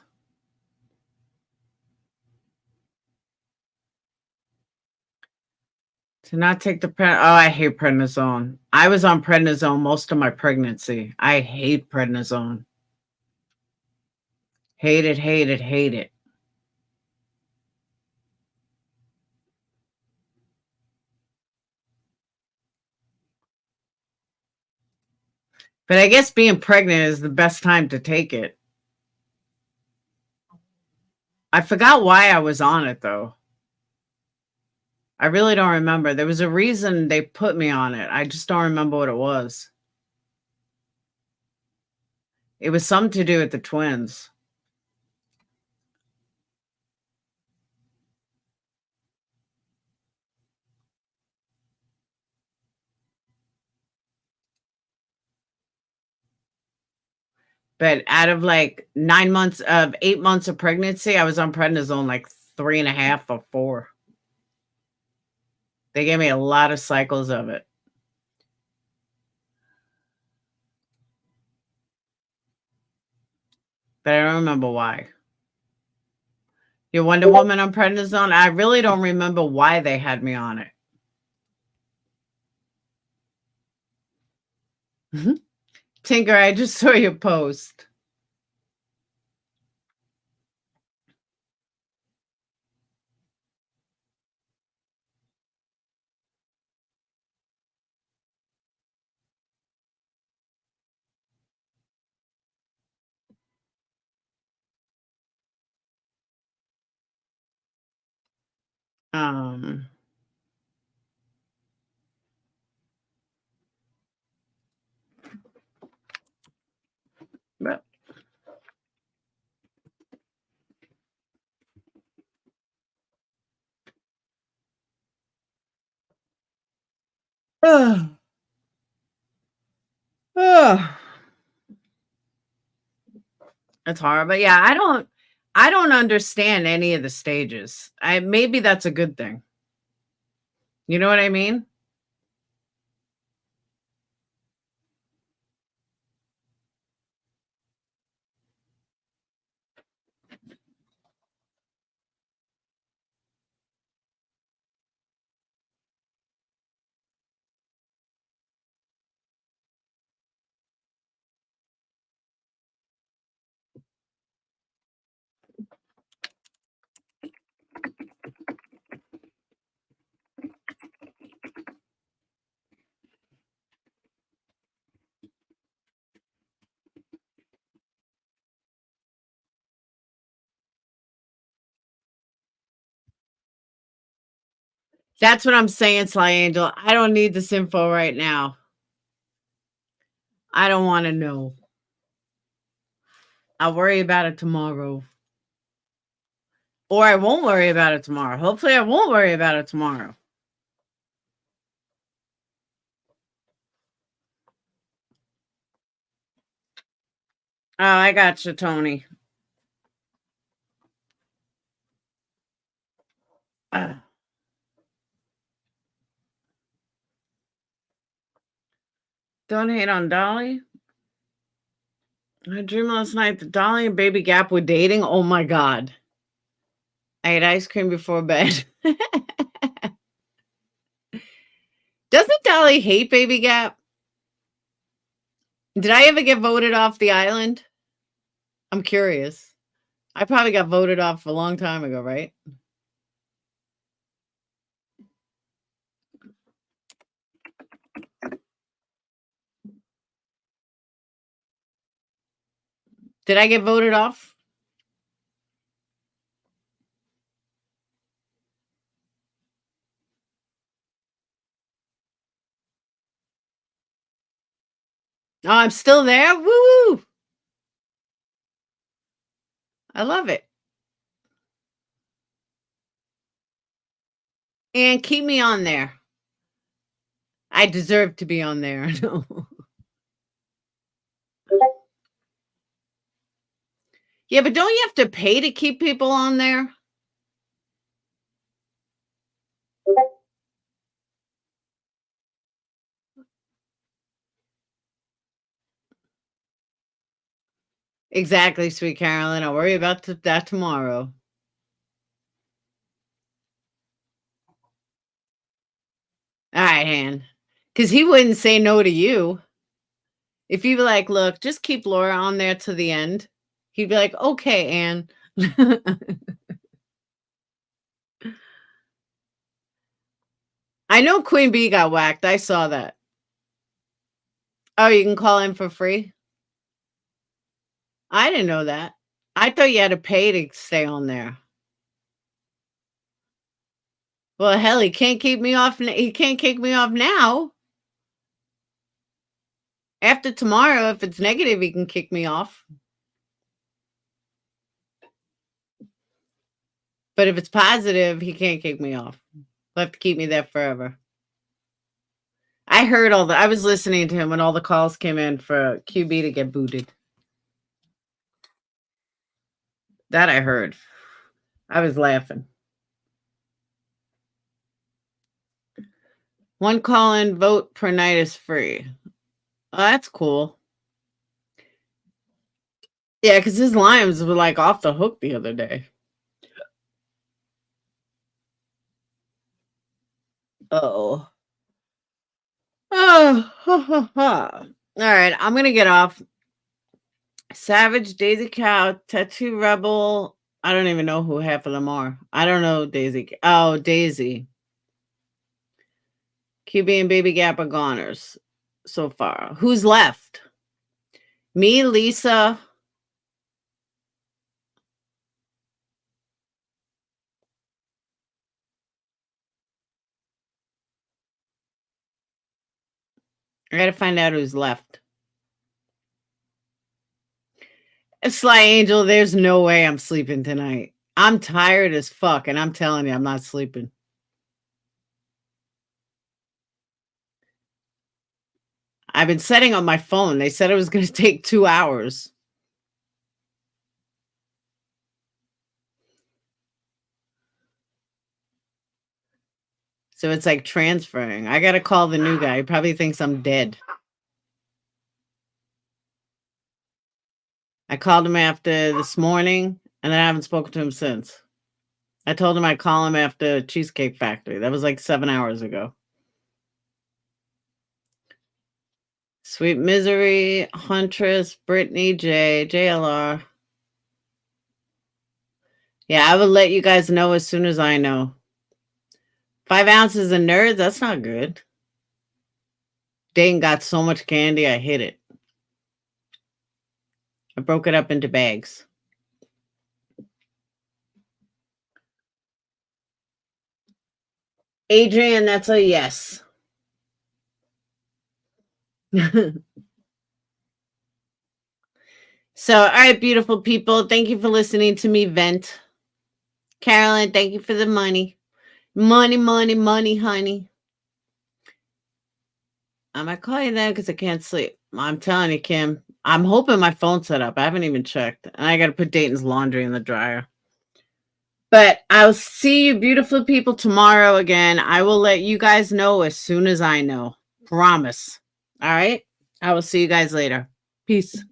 To not take the I hate prednisone. I was on prednisone most of my pregnancy. I hate prednisone. Hate it, hate it, hate it. But I guess being pregnant is the best time to take it. I forgot why I was on it, though. I really don't remember. There was a reason they put me on it. I just don't remember what it was. It was something to do with the twins. But out of like 8 months of pregnancy, I was on prednisone like 3.5 or 4. They gave me a lot of cycles of it. But I don't remember why. Your Wonder Woman on prednisone? I really don't remember why they had me on it. Tinker, I just saw your post. But it's hard, but yeah, I don't understand any of the stages. Maybe that's a good thing. You know what I mean? That's what I'm saying, Sly Angel. I don't need this info right now. I don't want to know. I'll worry about it tomorrow. Or I won't worry about it tomorrow. Hopefully I won't worry about it tomorrow. Oh, I got you, Tony. Don't hate on Dolly. I dreamed last night that Dolly and Baby Gap were dating. Oh my God. I ate ice cream before bed. Doesn't Dolly hate Baby Gap? Did I ever get voted off the island? I'm curious. I probably got voted off a long time ago, right? Did I get voted off? Oh, I'm still there? Woo! I love it. And keep me on there. I deserve to be on there. No. Yeah, but don't you have to pay to keep people on there? Exactly, sweet Carolyn. I'll worry about that tomorrow. All right, Han. Because he wouldn't say no to you. If you were like, look, just keep Laura on there to the end, he'd be like, okay, Anne. I know Queen Bee got whacked. I saw that. Oh, you can call in for free? I didn't know that. I thought you had to pay to stay on there. Well, hell, he can't keep me off. He can't kick me off now. After tomorrow, if it's negative, he can kick me off. But if it's positive, he can't kick me off. He'll have to keep me there forever. I heard all the. I was listening to him when all the calls came in for QB to get booted. That I heard. I was laughing. One call-in vote per night is free. Oh, that's cool. Yeah, because his lines were like off the hook the other day. Oh. Oh. Ha, ha, ha. All right, I'm going to get off. Savage, Daisy Cow, Tattoo Rebel. I don't even know who half of them are. I don't know Daisy. Oh, Daisy. QB and Baby Gap are goners so far. Who's left? Me, Lisa. I gotta find out who's left. Sly Angel, there's no way I'm sleeping tonight. I'm tired as fuck, and I'm telling you, I'm not sleeping. I've been setting up my phone. They said it was going to take 2 hours. So it's like transferring. I got to call the new guy. He probably thinks I'm dead. I called him after this morning, and I haven't spoken to him since. I told him I'd call him after Cheesecake Factory. That was like 7 hours ago. Sweet Misery, Huntress, Brittany, JLR. Yeah, I will let you guys know as soon as I know. 5 ounces of Nerds, that's not good. Dane got so much candy, I hid it. I broke it up into bags. Adrian, that's a yes. So, all right, beautiful people. Thank you for listening to me vent. Carolyn, thank you for the money. Money, money, money, honey. I might call you then because I can't sleep. I'm telling you, Kim. I'm hoping my phone's set up. I haven't even checked. And I got to put Dayton's laundry in the dryer. But I'll see you beautiful people tomorrow again. I will let you guys know as soon as I know. Promise. All right? I will see you guys later. Peace.